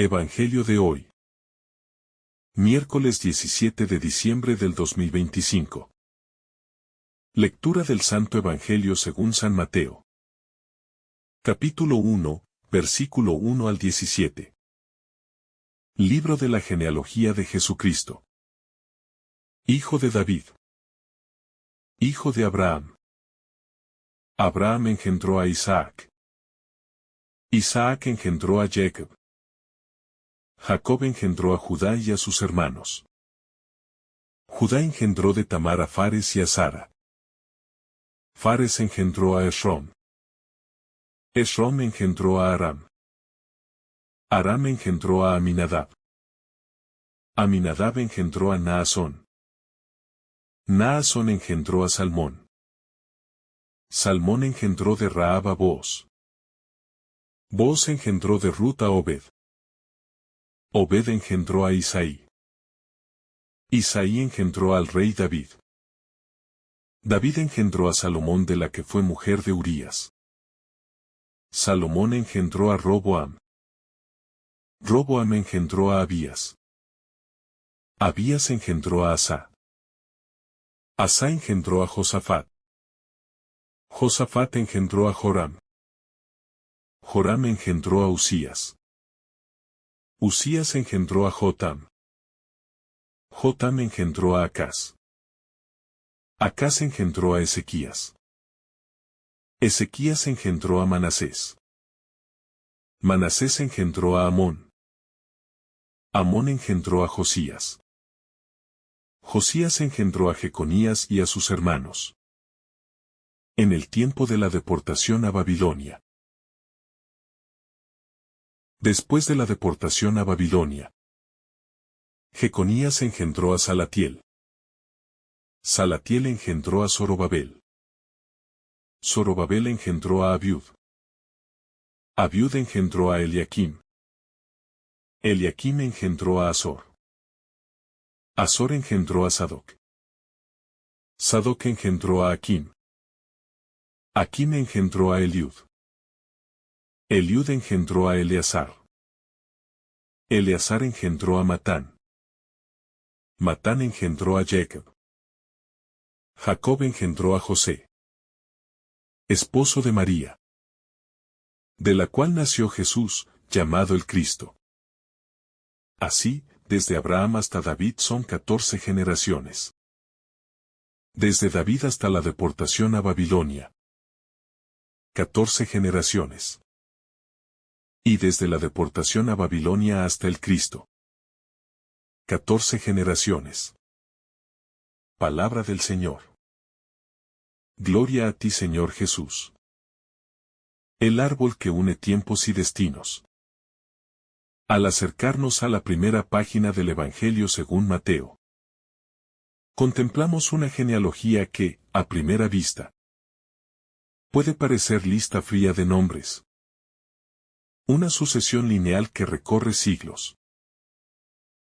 Evangelio de hoy. Miércoles 17 de diciembre del 2025. Lectura del Santo Evangelio según San Mateo. Capítulo 1, versículo 1 al 17. Libro de la genealogía de Jesucristo. Hijo de David. Hijo de Abraham. Abraham engendró a Isaac. Isaac engendró a Jacob. Jacob engendró a Judá y a sus hermanos. Judá engendró de Tamar a Fares y a Zara. Fares engendró a Esrom. Esrom engendró a Aram. Aram engendró a Aminadab. Aminadab engendró a Naasón. Naasón engendró a Salmón. Salmón engendró de Rahab a Booz. Booz engendró de Rut a Obed. Obed engendró a Isaí. Isaí engendró al rey David. David engendró a Salomón de la que fue mujer de Urías. Salomón engendró a Roboam. Roboam engendró a Abías. Abías engendró a Asa. Asa engendró a Josafat. Josafat engendró a Joram. Joram engendró a Usías. Usías engendró a Jotam. Jotam engendró a Acaz. Acaz engendró a Ezequías. Ezequías engendró a Manasés. Manasés engendró a Amón. Amón engendró a Josías. Josías engendró a Jeconías y a sus hermanos. En el tiempo de la deportación a Babilonia. Después de la deportación a Babilonia, Jeconías engendró a Salatiel. Salatiel engendró a Zorobabel. Zorobabel engendró a Abiud. Abiud engendró a Eliakim. Eliakim engendró a Azor. Azor engendró a Sadoc. Sadoc engendró a Akim. Akim engendró a Eliud. Eliud engendró a Eleazar. Eleazar engendró a Matán. Matán engendró a Jacob. Jacob engendró a José, esposo de María, de la cual nació Jesús, llamado el Cristo. Así, desde Abraham hasta David son 14 generaciones. Desde David hasta la deportación a Babilonia. 14 generaciones. Y desde la deportación a Babilonia hasta el Cristo. 14 generaciones. Palabra del Señor. Gloria a ti, Señor Jesús. El árbol que une tiempos y destinos. Al acercarnos a la primera página del Evangelio según Mateo, contemplamos una genealogía que, a primera vista, puede parecer lista fría de nombres. Una sucesión lineal que recorre siglos.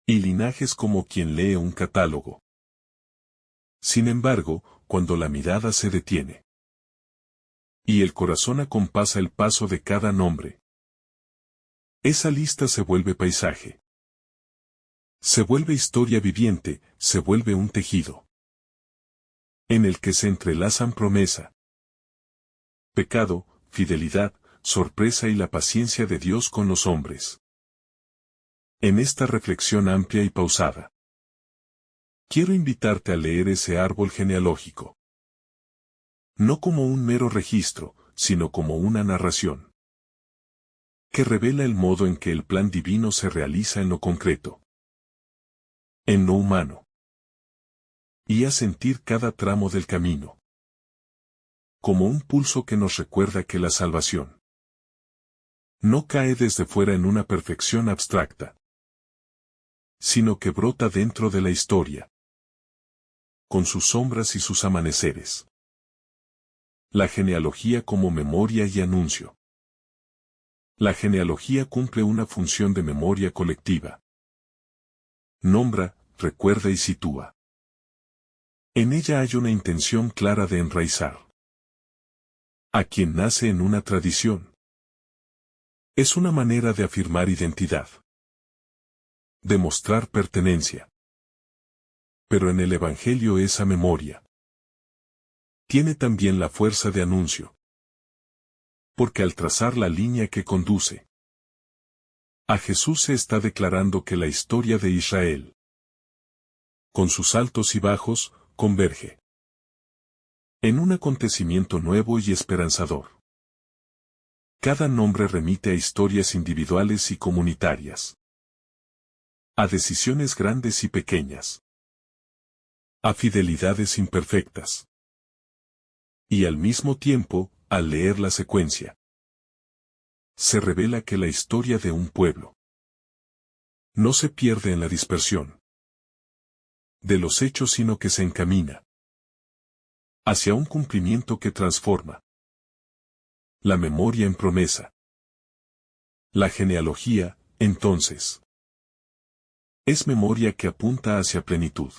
Y linajes como quien lee un catálogo. Sin embargo, cuando la mirada se detiene y el corazón acompasa el paso de cada nombre, esa lista se vuelve paisaje. Se vuelve historia viviente, se vuelve un tejido en el que se entrelazan promesa, pecado, fidelidad, sorpresa y la paciencia de Dios con los hombres. En esta reflexión amplia y pausada, quiero invitarte a leer ese árbol genealógico. No como un mero registro, sino como una narración que revela el modo en que el plan divino se realiza en lo concreto, en lo humano, y a sentir cada tramo del camino, como un pulso que nos recuerda que la salvación no cae desde fuera en una perfección abstracta, sino que brota dentro de la historia, con sus sombras y sus amaneceres. La genealogía como memoria y anuncio. La genealogía cumple una función de memoria colectiva. Nombra, recuerda y sitúa. En ella hay una intención clara de enraizar a quien nace en una tradición. Es una manera de afirmar identidad. Demostrar pertenencia. Pero en el Evangelio esa memoria tiene también la fuerza de anuncio. Porque al trazar la línea que conduce a Jesús se está declarando que la historia de Israel, con sus altos y bajos, converge en un acontecimiento nuevo y esperanzador. Cada nombre remite a historias individuales y comunitarias, a decisiones grandes y pequeñas, a fidelidades imperfectas. Y al mismo tiempo, al leer la secuencia, se revela que la historia de un pueblo no se pierde en la dispersión de los hechos, sino que se encamina hacia un cumplimiento que transforma la memoria en promesa. La genealogía, entonces, es memoria que apunta hacia plenitud.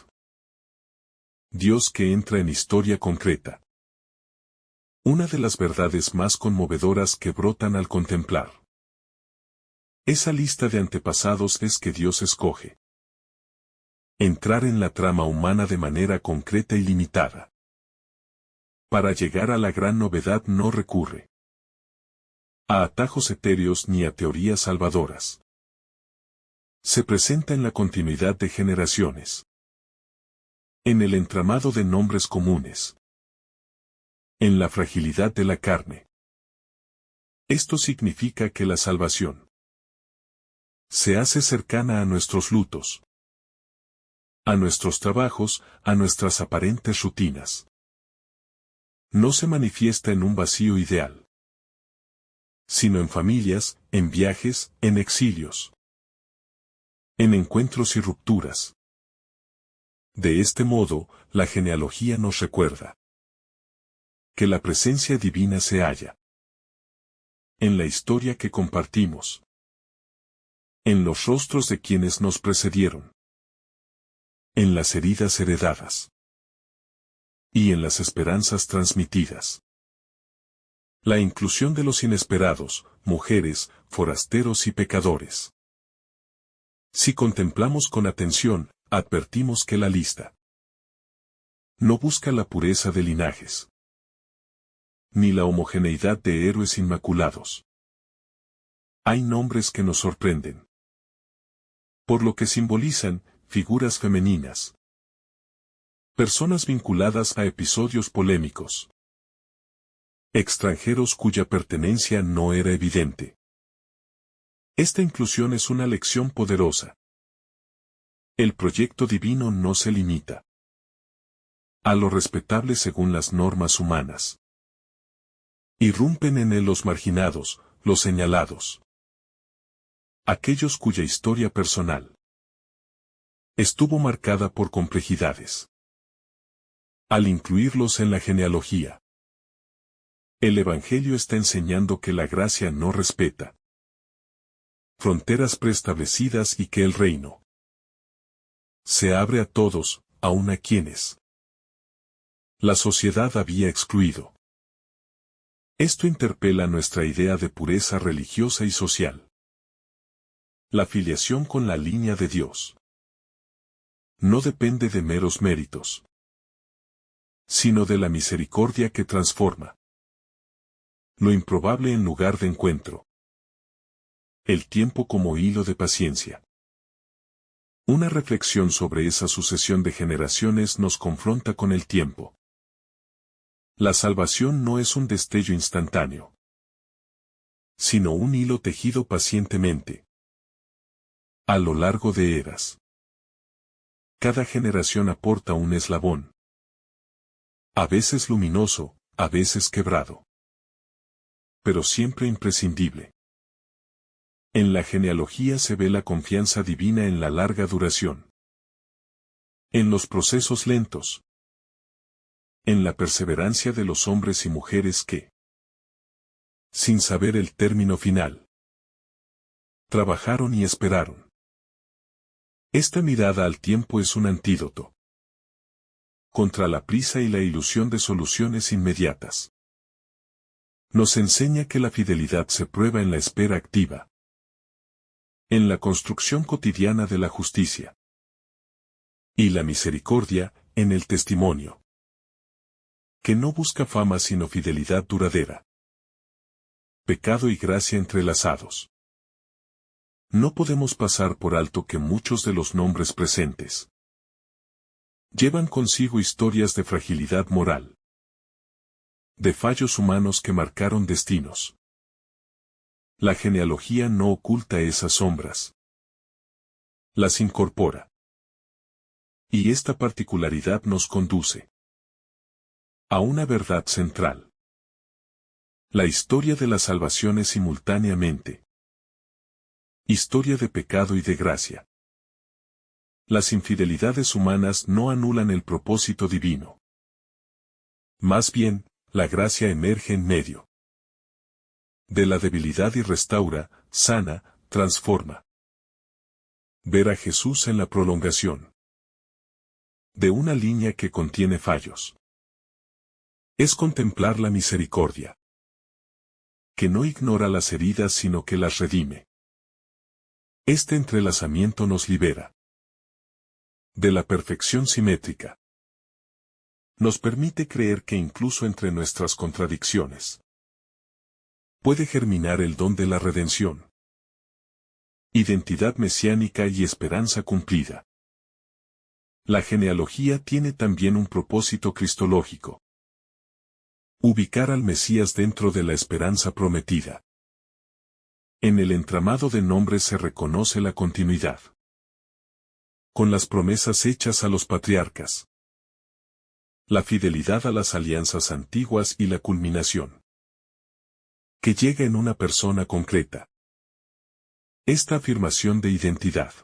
Dios que entra en historia concreta. Una de las verdades más conmovedoras que brotan al contemplar esa lista de antepasados es que Dios escoge entrar en la trama humana de manera concreta y limitada. Para llegar a la gran novedad no recurre a atajos etéreos ni a teorías salvadoras. Se presenta en la continuidad de generaciones, en el entramado de nombres comunes, en la fragilidad de la carne. Esto significa que la salvación se hace cercana a nuestros lutos, a nuestros trabajos, a nuestras aparentes rutinas. No se manifiesta en un vacío ideal, sino en familias, en viajes, en exilios, en encuentros y rupturas. De este modo, la genealogía nos recuerda que la presencia divina se halla en la historia que compartimos, en los rostros de quienes nos precedieron, en las heridas heredadas y en las esperanzas transmitidas. La inclusión de los inesperados, mujeres, forasteros y pecadores. Si contemplamos con atención, advertimos que la lista no busca la pureza de linajes, ni la homogeneidad de héroes inmaculados. Hay nombres que nos sorprenden, por lo que simbolizan figuras femeninas, personas vinculadas a episodios polémicos, extranjeros cuya pertenencia no era evidente. Esta inclusión es una lección poderosa. El proyecto divino no se limita a lo respetable según las normas humanas. Irrumpen en él los marginados, los señalados, aquellos cuya historia personal estuvo marcada por complejidades. Al incluirlos en la genealogía, el Evangelio está enseñando que la gracia no respeta fronteras preestablecidas y que el reino se abre a todos, aun a quienes la sociedad había excluido. Esto interpela nuestra idea de pureza religiosa y social. La filiación con la línea de Dios no depende de meros méritos, sino de la misericordia que transforma lo improbable en lugar de encuentro. El tiempo como hilo de paciencia. Una reflexión sobre esa sucesión de generaciones nos confronta con el tiempo. La salvación no es un destello instantáneo, sino un hilo tejido pacientemente a lo largo de eras. Cada generación aporta un eslabón, a veces luminoso, a veces quebrado, pero siempre imprescindible. En la genealogía se ve la confianza divina en la larga duración, en los procesos lentos, en la perseverancia de los hombres y mujeres que, sin saber el término final, trabajaron y esperaron. Esta mirada al tiempo es un antídoto contra la prisa y la ilusión de soluciones inmediatas. Nos enseña que la fidelidad se prueba en la espera activa, En la construcción cotidiana de la justicia. Y la misericordia, en el testimonio. Que no busca fama sino fidelidad duradera. Pecado y gracia entrelazados. No podemos pasar por alto que muchos de los nombres presentes llevan consigo historias de fragilidad moral, de fallos humanos que marcaron destinos. La genealogía no oculta esas sombras. Las incorpora. Y esta particularidad nos conduce a una verdad central. La historia de la salvación es simultáneamente historia de pecado y de gracia. Las infidelidades humanas no anulan el propósito divino. Más bien, la gracia emerge en medio de la debilidad y restaura, sana, transforma. Ver a Jesús en la prolongación de una línea que contiene fallos. Es contemplar la misericordia, que no ignora las heridas sino que las redime. Este entrelazamiento nos libera de la perfección simétrica. Nos permite creer que incluso entre nuestras contradicciones puede germinar el don de la redención. Identidad mesiánica y esperanza cumplida. La genealogía tiene también un propósito cristológico. Ubicar al Mesías dentro de la esperanza prometida. En el entramado de nombres se reconoce la continuidad con las promesas hechas a los patriarcas, la fidelidad a las alianzas antiguas y la culminación que llega en una persona concreta. Esta afirmación de identidad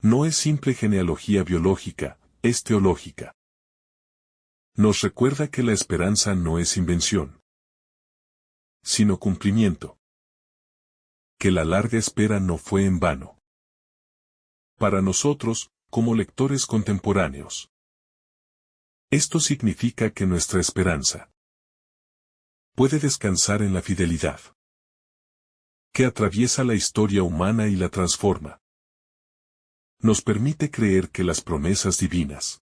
no es simple genealogía biológica, es teológica. Nos recuerda que la esperanza no es invención, sino cumplimiento. Que la larga espera no fue en vano. Para nosotros, como lectores contemporáneos, esto significa que nuestra esperanza puede descansar en la fidelidad que atraviesa la historia humana y la transforma. Nos permite creer que las promesas divinas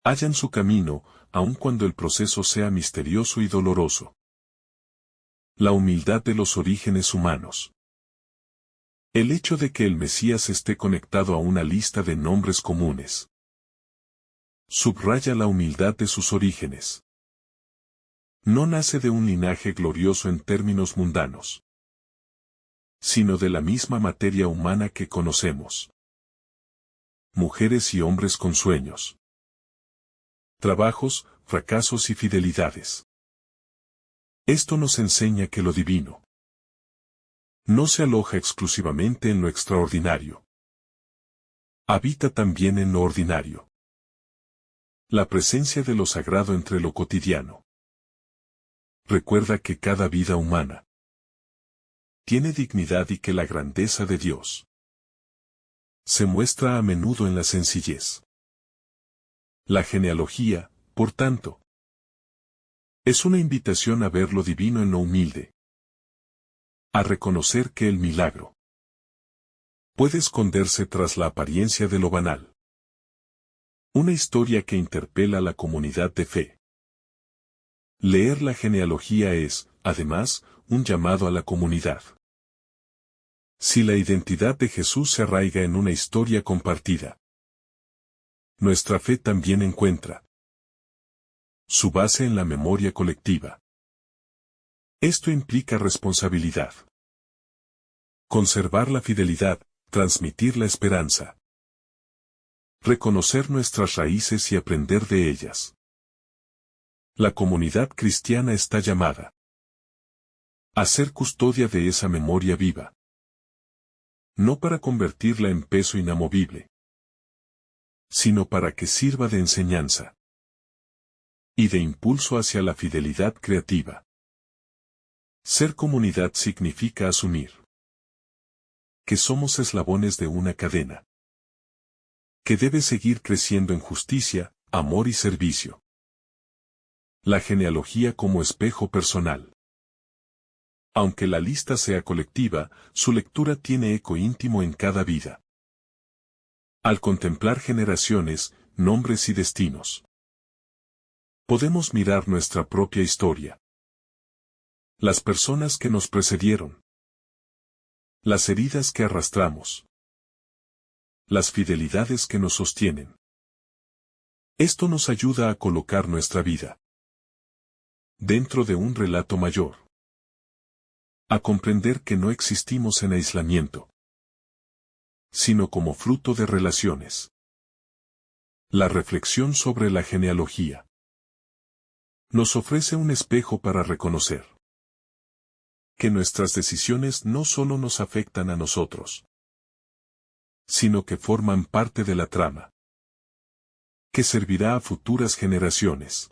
hallan su camino, aun cuando el proceso sea misterioso y doloroso. La humildad de los orígenes humanos. El hecho de que el Mesías esté conectado a una lista de nombres comunes subraya la humildad de sus orígenes. No nace de un linaje glorioso en términos mundanos, sino de la misma materia humana que conocemos. Mujeres y hombres con sueños, trabajos, fracasos y fidelidades. Esto nos enseña que lo divino no se aloja exclusivamente en lo extraordinario. Habita también en lo ordinario. La presencia de lo sagrado entre lo cotidiano. Recuerda que cada vida humana tiene dignidad y que la grandeza de Dios se muestra a menudo en la sencillez. La genealogía, por tanto, es una invitación a ver lo divino en lo humilde. A reconocer que el milagro puede esconderse tras la apariencia de lo banal. Una historia que interpela a la comunidad de fe. Leer la genealogía es, además, un llamado a la comunidad. Si la identidad de Jesús se arraiga en una historia compartida, nuestra fe también encuentra su base en la memoria colectiva. Esto implica responsabilidad. Conservar la fidelidad, transmitir la esperanza. Reconocer nuestras raíces y aprender de ellas. La comunidad cristiana está llamada a ser custodia de esa memoria viva. No para convertirla en peso inamovible, sino para que sirva de enseñanza y de impulso hacia la fidelidad creativa. Ser comunidad significa asumir que somos eslabones de una cadena que debe seguir creciendo en justicia, amor y servicio. La genealogía como espejo personal. Aunque la lista sea colectiva, su lectura tiene eco íntimo en cada vida. Al contemplar generaciones, nombres y destinos, podemos mirar nuestra propia historia. Las personas que nos precedieron. Las heridas que arrastramos. Las fidelidades que nos sostienen. Esto nos ayuda a colocar nuestra vida dentro de un relato mayor. A comprender que no existimos en aislamiento, sino como fruto de relaciones. La reflexión sobre la genealogía nos ofrece un espejo para reconocer que nuestras decisiones no solo nos afectan a nosotros, sino que forman parte de la trama que servirá a futuras generaciones.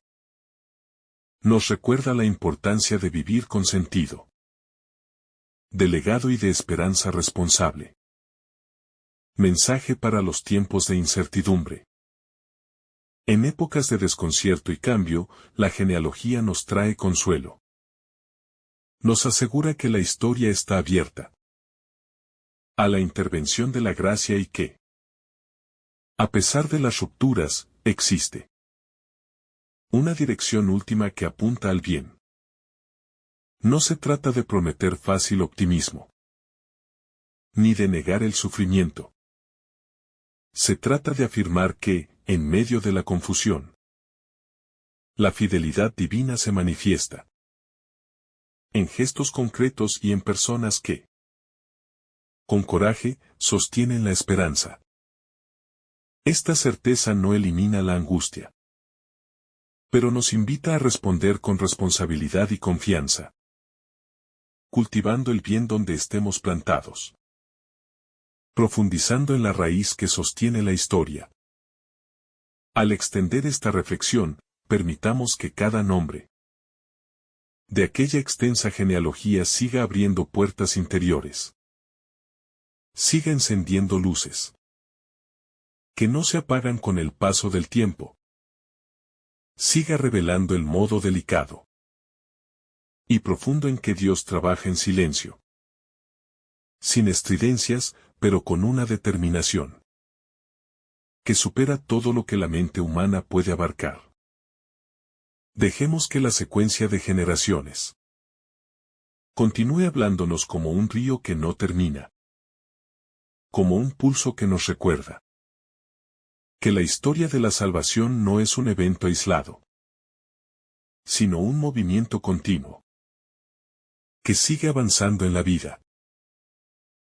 Nos recuerda la importancia de vivir con sentido, de legado y de esperanza responsable. Mensaje para los tiempos de incertidumbre. En épocas de desconcierto y cambio, la genealogía nos trae consuelo. Nos asegura que la historia está abierta a la intervención de la gracia y que, a pesar de las rupturas, existe una dirección última que apunta al bien. No se trata de prometer fácil optimismo, ni de negar el sufrimiento. Se trata de afirmar que, en medio de la confusión, la fidelidad divina se manifiesta en gestos concretos y en personas que, con coraje, sostienen la esperanza. Esta certeza no elimina la angustia, pero nos invita a responder con responsabilidad y confianza, cultivando el bien donde estemos plantados, profundizando en la raíz que sostiene la historia. Al extender esta reflexión, permitamos que cada nombre de aquella extensa genealogía siga abriendo puertas interiores, siga encendiendo luces que no se apagan con el paso del tiempo, siga revelando el modo delicado y profundo en que Dios trabaja en silencio, sin estridencias, pero con una determinación que supera todo lo que la mente humana puede abarcar. Dejemos que la secuencia de generaciones continúe hablándonos como un río que no termina, como un pulso que nos recuerda que la historia de la salvación no es un evento aislado, sino un movimiento continuo que sigue avanzando en la vida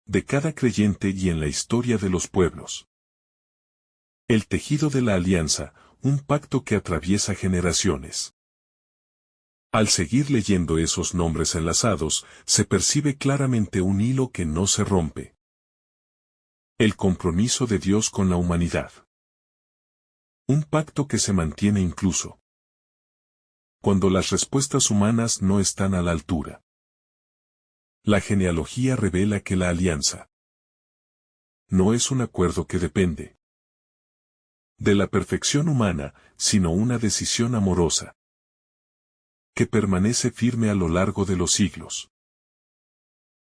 de cada creyente y en la historia de los pueblos. El tejido de la alianza, un pacto que atraviesa generaciones. Al seguir leyendo esos nombres enlazados, se percibe claramente un hilo que no se rompe. El compromiso de Dios con la humanidad. Un pacto que se mantiene incluso cuando las respuestas humanas no están a la altura. La genealogía revela que la alianza no es un acuerdo que depende de la perfección humana, sino una decisión amorosa que permanece firme a lo largo de los siglos.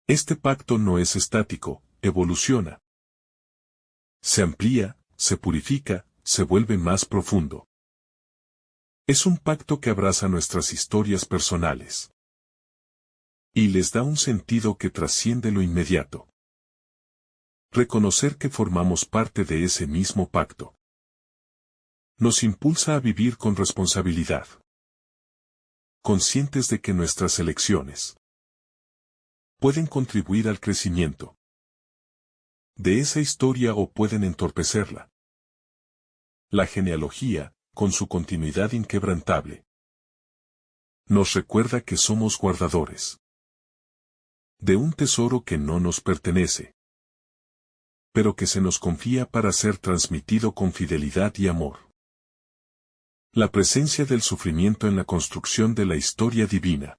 Este pacto no es estático, evoluciona. Se amplía, se purifica, se vuelve más profundo. Es un pacto que abraza nuestras historias personales y les da un sentido que trasciende lo inmediato. Reconocer que formamos parte de ese mismo pacto nos impulsa a vivir con responsabilidad, conscientes de que nuestras elecciones pueden contribuir al crecimiento de esa historia o pueden entorpecerla. La genealogía, con su continuidad inquebrantable, nos recuerda que somos guardadores de un tesoro que no nos pertenece, pero que se nos confía para ser transmitido con fidelidad y amor. La presencia del sufrimiento en la construcción de la historia divina.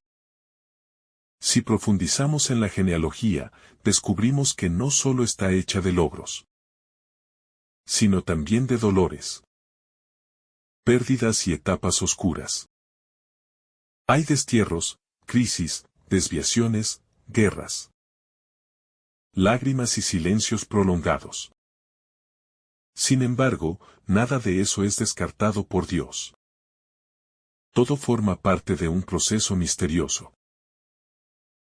Si profundizamos en la genealogía, descubrimos que no solo está hecha de logros, sino también de dolores, pérdidas y etapas oscuras. Hay destierros, crisis, desviaciones, guerras, lágrimas y silencios prolongados. Sin embargo, nada de eso es descartado por Dios. Todo forma parte de un proceso misterioso,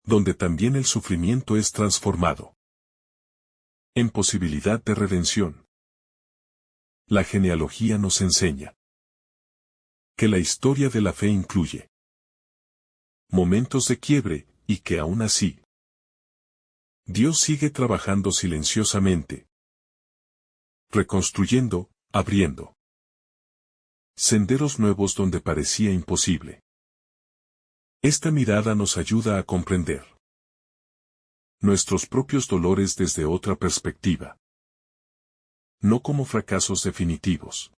donde también el sufrimiento es transformado en posibilidad de redención. La genealogía nos enseña que la historia de la fe incluye momentos de quiebre, y que aún así, Dios sigue trabajando silenciosamente, reconstruyendo, abriendo senderos nuevos donde parecía imposible. Esta mirada nos ayuda a comprender nuestros propios dolores desde otra perspectiva, no como fracasos definitivos,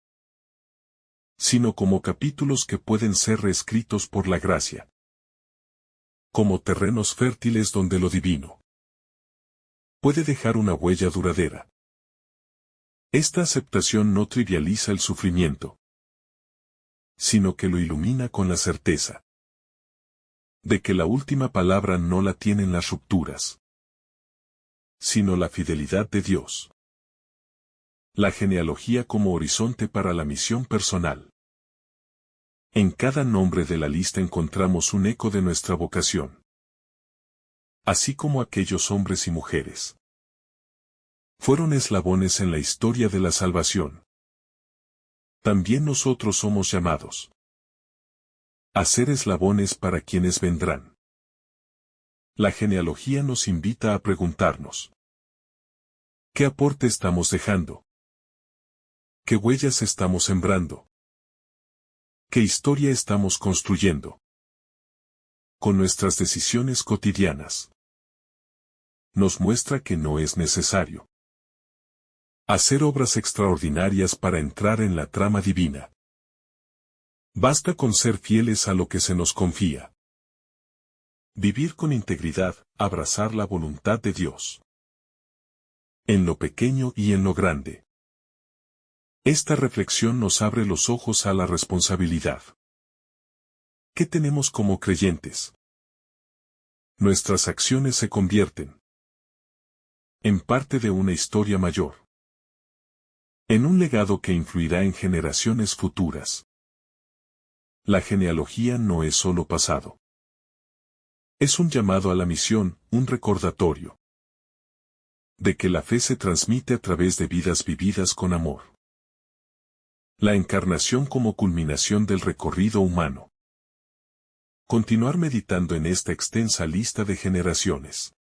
sino como capítulos que pueden ser reescritos por la gracia, como terrenos fértiles donde lo divino puede dejar una huella duradera. Esta aceptación no trivializa el sufrimiento, sino que lo ilumina con la certeza de que la última palabra no la tienen las rupturas, sino la fidelidad de Dios. La genealogía como horizonte para la misión personal. En cada nombre de la lista encontramos un eco de nuestra vocación, así como aquellos hombres y mujeres fueron eslabones en la historia de la salvación. También nosotros somos llamados a ser eslabones para quienes vendrán. La genealogía nos invita a preguntarnos: ¿qué aporte estamos dejando? ¿Qué huellas estamos sembrando? ¿Qué historia estamos construyendo? Con nuestras decisiones cotidianas. Nos muestra que no es necesario hacer obras extraordinarias para entrar en la trama divina. Basta con ser fieles a lo que se nos confía. Vivir con integridad, abrazar la voluntad de Dios. En lo pequeño y en lo grande. Esta reflexión nos abre los ojos a la responsabilidad. ¿Qué tenemos como creyentes? Nuestras acciones se convierten en parte de una historia mayor, en un legado que influirá en generaciones futuras. La genealogía no es solo pasado. Es un llamado a la misión, un recordatorio de que la fe se transmite a través de vidas vividas con amor. La encarnación como culminación del recorrido humano. Continuar meditando en esta extensa lista de generaciones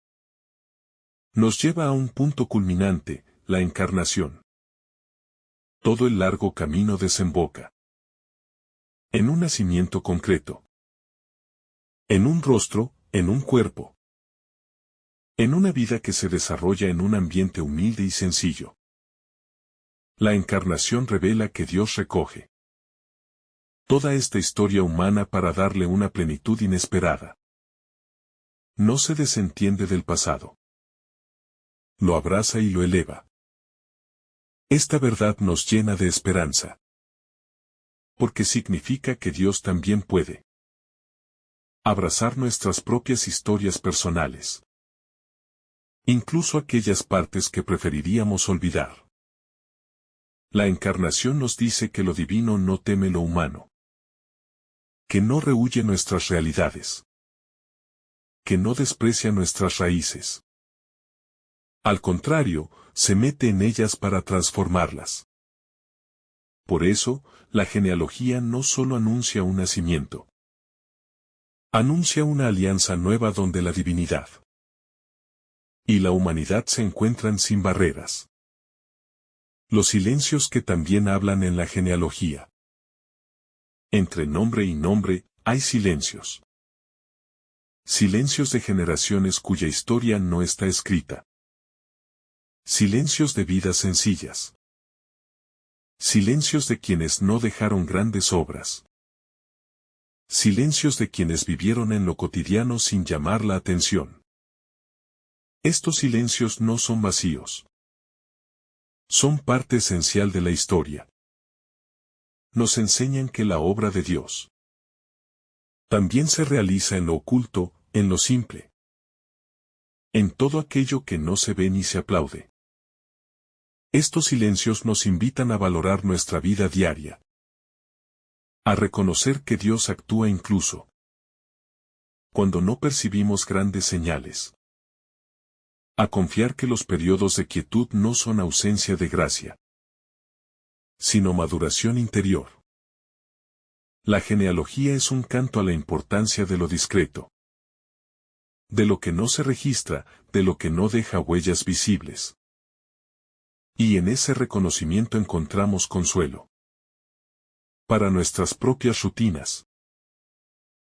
nos lleva a un punto culminante, la encarnación. Todo el largo camino desemboca en un nacimiento concreto, en un rostro, en un cuerpo, en una vida que se desarrolla en un ambiente humilde y sencillo. La encarnación revela que Dios recoge toda esta historia humana para darle una plenitud inesperada. No se desentiende del pasado. Lo abraza y lo eleva. Esta verdad nos llena de esperanza, porque significa que Dios también puede abrazar nuestras propias historias personales, incluso aquellas partes que preferiríamos olvidar. La encarnación nos dice que lo divino no teme lo humano, que no rehúye nuestras realidades, que no desprecia nuestras raíces. Al contrario, se mete en ellas para transformarlas. Por eso, la genealogía no solo anuncia un nacimiento, anuncia una alianza nueva donde la divinidad y la humanidad se encuentran sin barreras. Los silencios que también hablan en la genealogía. Entre nombre y nombre, hay silencios. Silencios de generaciones cuya historia no está escrita. Silencios de vidas sencillas. Silencios de quienes no dejaron grandes obras. Silencios de quienes vivieron en lo cotidiano sin llamar la atención. Estos silencios no son vacíos. Son parte esencial de la historia. Nos enseñan que la obra de Dios también se realiza en lo oculto, en lo simple, en todo aquello que no se ve ni se aplaude. Estos silencios nos invitan a valorar nuestra vida diaria, a reconocer que Dios actúa incluso cuando no percibimos grandes señales, a confiar que los periodos de quietud no son ausencia de gracia, sino maduración interior. La genealogía es un canto a la importancia de lo discreto, de lo que no se registra, de lo que no deja huellas visibles. Y en ese reconocimiento encontramos consuelo para nuestras propias rutinas,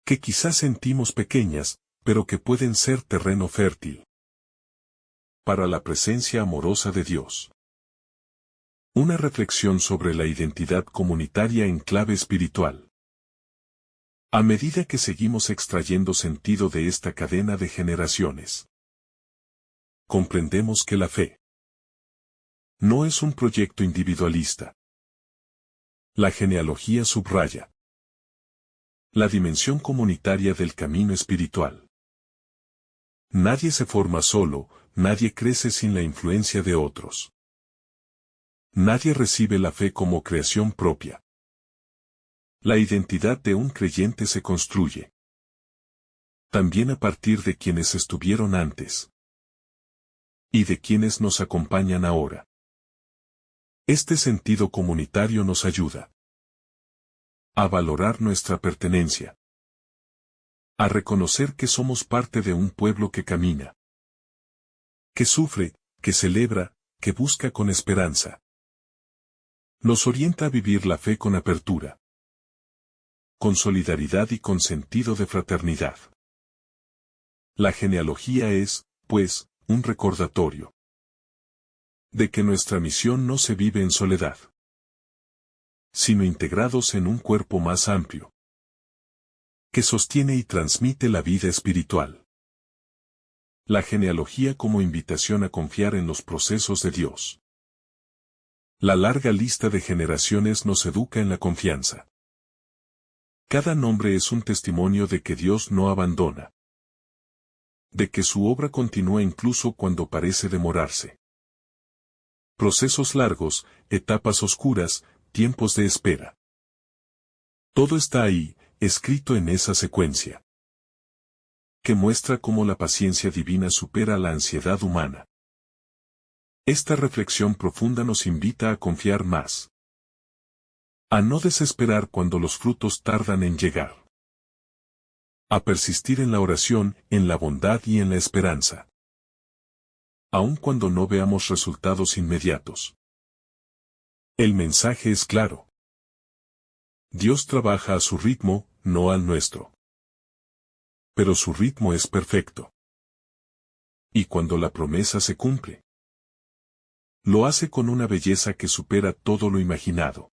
que quizás sentimos pequeñas, pero que pueden ser terreno fértil para la presencia amorosa de Dios. Una reflexión sobre la identidad comunitaria en clave espiritual. A medida que seguimos extrayendo sentido de esta cadena de generaciones, comprendemos que la fe no es un proyecto individualista. La genealogía subraya la dimensión comunitaria del camino espiritual. Nadie se forma solo, nadie crece sin la influencia de otros. Nadie recibe la fe como creación propia. La identidad de un creyente se construye también a partir de quienes estuvieron antes y de quienes nos acompañan ahora. Este sentido comunitario nos ayuda a valorar nuestra pertenencia, a reconocer que somos parte de un pueblo que camina, que sufre, que celebra, que busca con esperanza. Nos orienta a vivir la fe con apertura, con solidaridad y con sentido de fraternidad. La genealogía es, pues, un recordatorio de que nuestra misión no se vive en soledad, sino integrados en un cuerpo más amplio, que sostiene y transmite la vida espiritual. La genealogía como invitación a confiar en los procesos de Dios. La larga lista de generaciones nos educa en la confianza. Cada nombre es un testimonio de que Dios no abandona, de que su obra continúa incluso cuando parece demorarse. Procesos largos, etapas oscuras, tiempos de espera. Todo está ahí, escrito en esa secuencia, que muestra cómo la paciencia divina supera la ansiedad humana. Esta reflexión profunda nos invita a confiar más, a no desesperar cuando los frutos tardan en llegar, a persistir en la oración, en la bondad y en la esperanza, aun cuando no veamos resultados inmediatos. El mensaje es claro. Dios trabaja a su ritmo, no al nuestro. Pero su ritmo es perfecto. Y cuando la promesa se cumple, lo hace con una belleza que supera todo lo imaginado.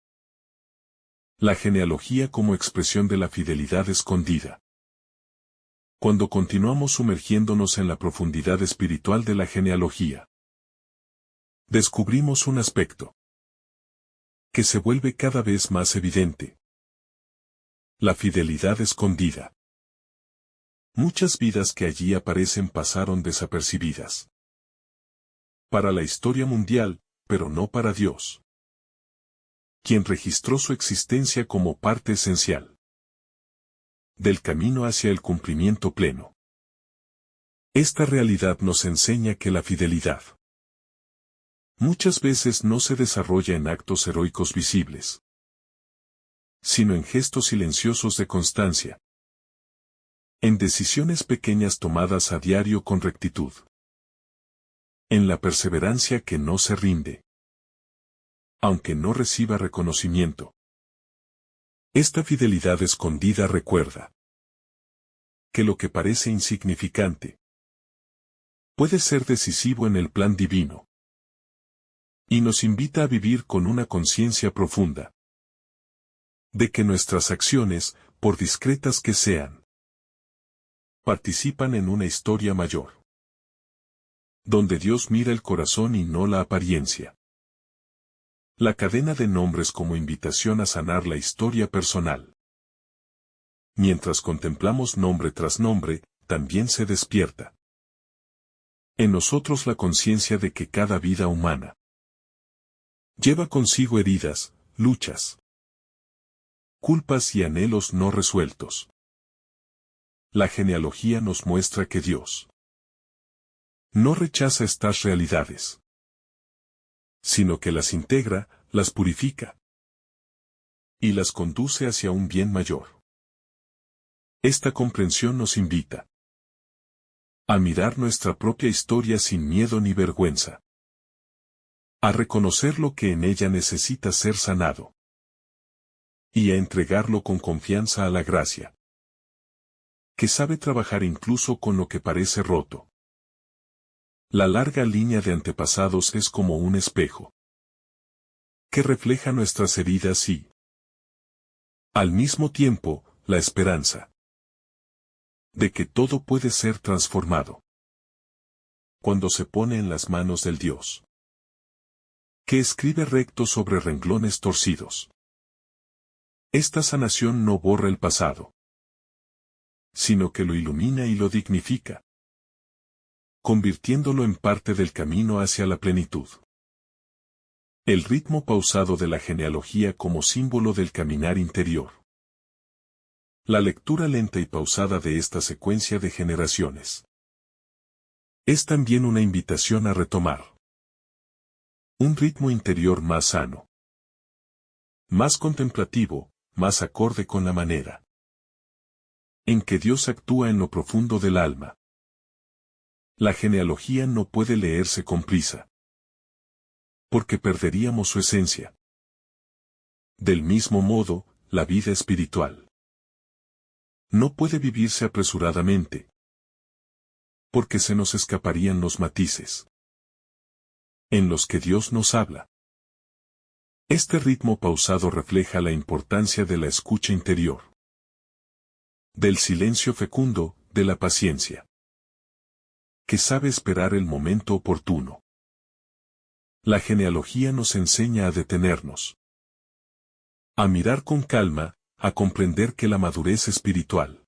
La genealogía como expresión de la fidelidad escondida. Cuando continuamos sumergiéndonos en la profundidad espiritual de la genealogía, descubrimos un aspecto que se vuelve cada vez más evidente. La fidelidad escondida. Muchas vidas que allí aparecen pasaron desapercibidas para la historia mundial, pero no para Dios, quien registró su existencia como parte esencial del camino hacia el cumplimiento pleno. Esta realidad nos enseña que la fidelidad muchas veces no se desarrolla en actos heroicos visibles, sino en gestos silenciosos de constancia, en decisiones pequeñas tomadas a diario con rectitud, en la perseverancia que no se rinde, aunque no reciba reconocimiento. Esta fidelidad escondida recuerda que lo que parece insignificante puede ser decisivo en el plan divino, y nos invita a vivir con una conciencia profunda de que nuestras acciones, por discretas que sean, participan en una historia mayor, donde Dios mira el corazón y no la apariencia. La cadena de nombres como invitación a sanar la historia personal. Mientras contemplamos nombre tras nombre, también se despierta en nosotros la conciencia de que cada vida humana lleva consigo heridas, luchas, culpas y anhelos no resueltos. La genealogía nos muestra que Dios no rechaza estas realidades, sino que las integra, las purifica y las conduce hacia un bien mayor. Esta comprensión nos invita a mirar nuestra propia historia sin miedo ni vergüenza, a reconocer lo que en ella necesita ser sanado y a entregarlo con confianza a la gracia, que sabe trabajar incluso con lo que parece roto. La larga línea de antepasados es como un espejo que refleja nuestras heridas y, al mismo tiempo, la esperanza de que todo puede ser transformado cuando se pone en las manos del Dios que escribe recto sobre renglones torcidos. Esta sanación no borra el pasado, sino que lo ilumina y lo dignifica, convirtiéndolo en parte del camino hacia la plenitud. El ritmo pausado de la genealogía como símbolo del caminar interior. La lectura lenta y pausada de esta secuencia de generaciones es también una invitación a retomar un ritmo interior más sano, más contemplativo, más acorde con la manera en que Dios actúa en lo profundo del alma. La genealogía no puede leerse con prisa, porque perderíamos su esencia. Del mismo modo, la vida espiritual no puede vivirse apresuradamente, porque se nos escaparían los matices en los que Dios nos habla. Este ritmo pausado refleja la importancia de la escucha interior, del silencio fecundo, de la paciencia, que sabe esperar el momento oportuno. La genealogía nos enseña a detenernos, a mirar con calma, a comprender que la madurez espiritual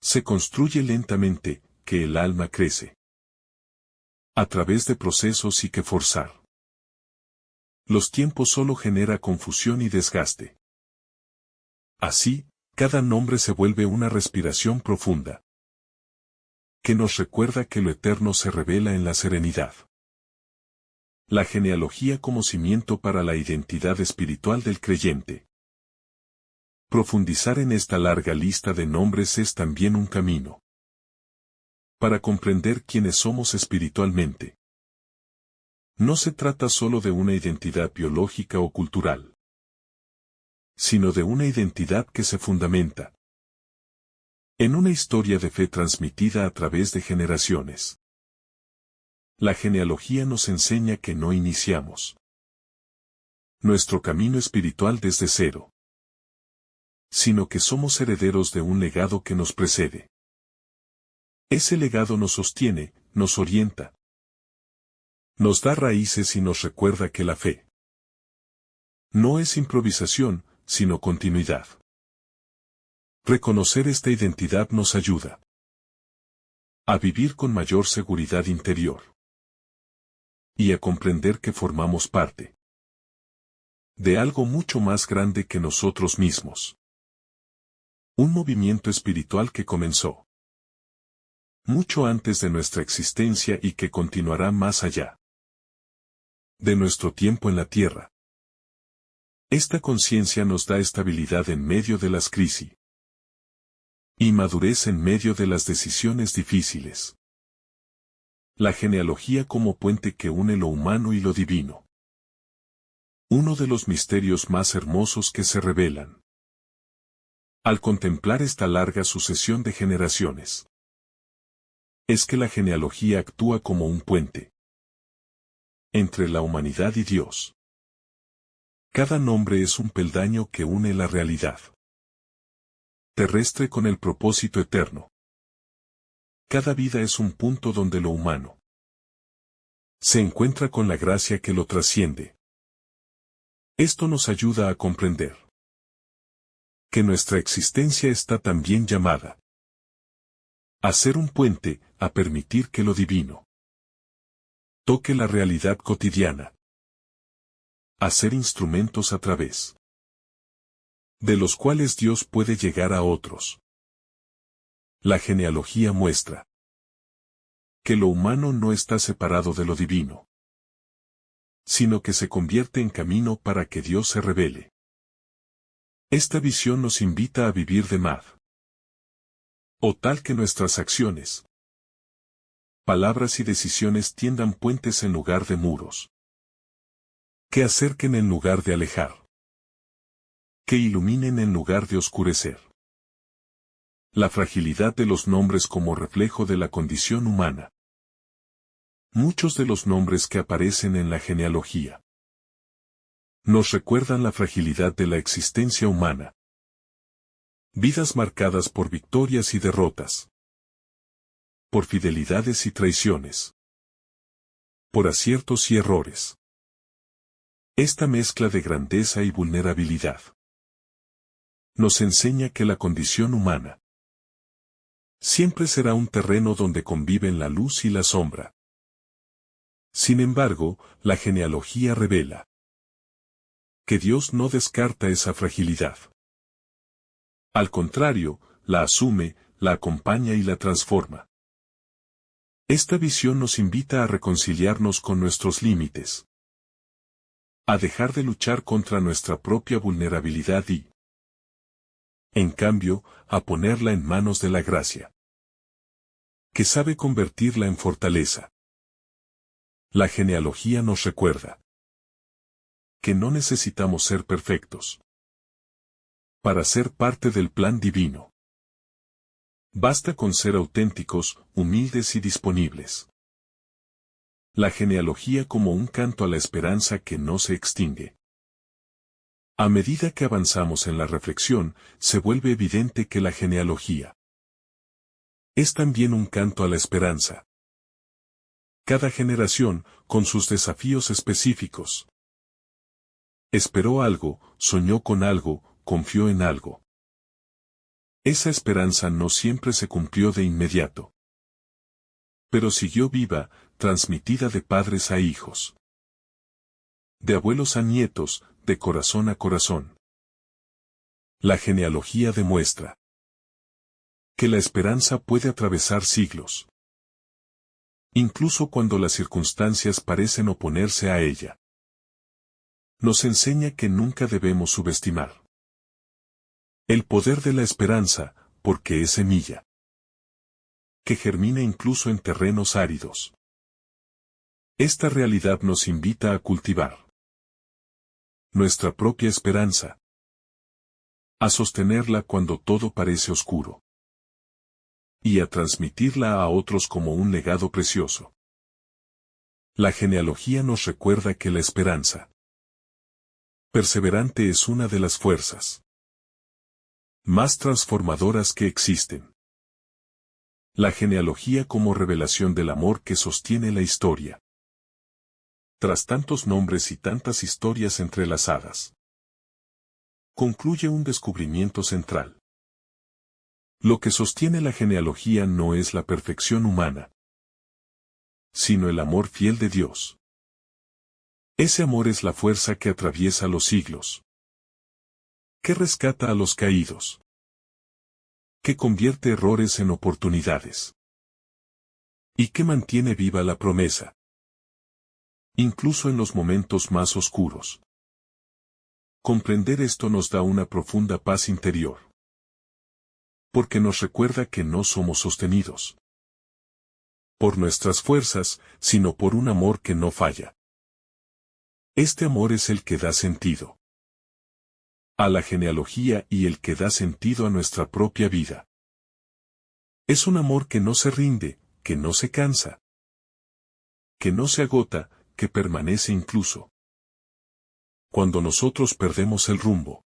se construye lentamente, que el alma crece a través de procesos y que forzar los tiempos solo genera confusión y desgaste. Así, cada nombre se vuelve una respiración profunda, que nos recuerda que lo eterno se revela en la serenidad. La genealogía como cimiento para la identidad espiritual del creyente. Profundizar en esta larga lista de nombres es también un camino para comprender quiénes somos espiritualmente. No se trata solo de una identidad biológica o cultural, sino de una identidad que se fundamenta en una historia de fe transmitida a través de generaciones. La genealogía nos enseña que no iniciamos nuestro camino espiritual desde cero, sino que somos herederos de un legado que nos precede. Ese legado nos sostiene, nos orienta, nos da raíces y nos recuerda que la fe no es improvisación, sino continuidad. Reconocer esta identidad nos ayuda a vivir con mayor seguridad interior y a comprender que formamos parte de algo mucho más grande que nosotros mismos. Un movimiento espiritual que comenzó mucho antes de nuestra existencia y que continuará más allá de nuestro tiempo en la tierra. Esta conciencia nos da estabilidad en medio de las crisis y madurez en medio de las decisiones difíciles. La genealogía como puente que une lo humano y lo divino. Uno de los misterios más hermosos que se revelan al contemplar esta larga sucesión de generaciones es que la genealogía actúa como un puente entre la humanidad y Dios. Cada nombre es un peldaño que une la realidad terrestre con el propósito eterno. Cada vida es un punto donde lo humano se encuentra con la gracia que lo trasciende. Esto nos ayuda a comprender que nuestra existencia está también llamada A ser un puente, a permitir que lo divino toque la realidad cotidiana. A ser instrumentos a través de los cuales Dios puede llegar a otros. La genealogía muestra que lo humano no está separado de lo divino, sino que se convierte en camino para que Dios se revele. Esta visión nos invita a vivir de Mad. O tal que nuestras acciones, palabras y decisiones tiendan puentes en lugar de muros. Que acerquen en lugar de alejar. Que iluminen en lugar de oscurecer. La fragilidad de los nombres como reflejo de la condición humana. Muchos de los nombres que aparecen en la genealogía nos recuerdan la fragilidad de la existencia humana. Vidas marcadas por victorias y derrotas. Por fidelidades y traiciones. Por aciertos y errores. Esta mezcla de grandeza y vulnerabilidad nos enseña que la condición humana siempre será un terreno donde conviven la luz y la sombra. Sin embargo, la genealogía revela que Dios no descarta esa fragilidad. Al contrario, la asume, la acompaña y la transforma. Esta visión nos invita a reconciliarnos con nuestros límites, a dejar de luchar contra nuestra propia vulnerabilidad y, en cambio, a ponerla en manos de la gracia, que sabe convertirla en fortaleza. La genealogía nos recuerda que no necesitamos ser perfectos para ser parte del plan divino. Basta con ser auténticos, humildes y disponibles. La genealogía como un canto a la esperanza que no se extingue. A medida que avanzamos en la reflexión, se vuelve evidente que la genealogía es también un canto a la esperanza. Cada generación, con sus desafíos específicos, esperó algo, soñó con algo, confió en algo. Esa esperanza no siempre se cumplió de inmediato, pero siguió viva, transmitida de padres a hijos, de abuelos a nietos, de corazón a corazón. La genealogía demuestra que la esperanza puede atravesar siglos, incluso cuando las circunstancias parecen oponerse a ella. Nos enseña que nunca debemos subestimar el poder de la esperanza, porque es semilla que germina incluso en terrenos áridos. Esta realidad nos invita a cultivar nuestra propia esperanza, a sostenerla cuando todo parece oscuro, y a transmitirla a otros como un legado precioso. La genealogía nos recuerda que la esperanza perseverante es una de las fuerzas más transformadoras que existen. La genealogía como revelación del amor que sostiene la historia. Tras tantos nombres y tantas historias entrelazadas, concluye un descubrimiento central. Lo que sostiene la genealogía no es la perfección humana, sino el amor fiel de Dios. Ese amor es la fuerza que atraviesa los siglos, que rescata a los caídos, que convierte errores en oportunidades, y que mantiene viva la promesa, incluso en los momentos más oscuros. Comprender esto nos da una profunda paz interior, porque nos recuerda que no somos sostenidos por nuestras fuerzas, sino por un amor que no falla. Este amor es el que da sentido a la genealogía y el que da sentido a nuestra propia vida. Es un amor que no se rinde, que no se cansa, que no se agota, que permanece incluso cuando nosotros perdemos el rumbo.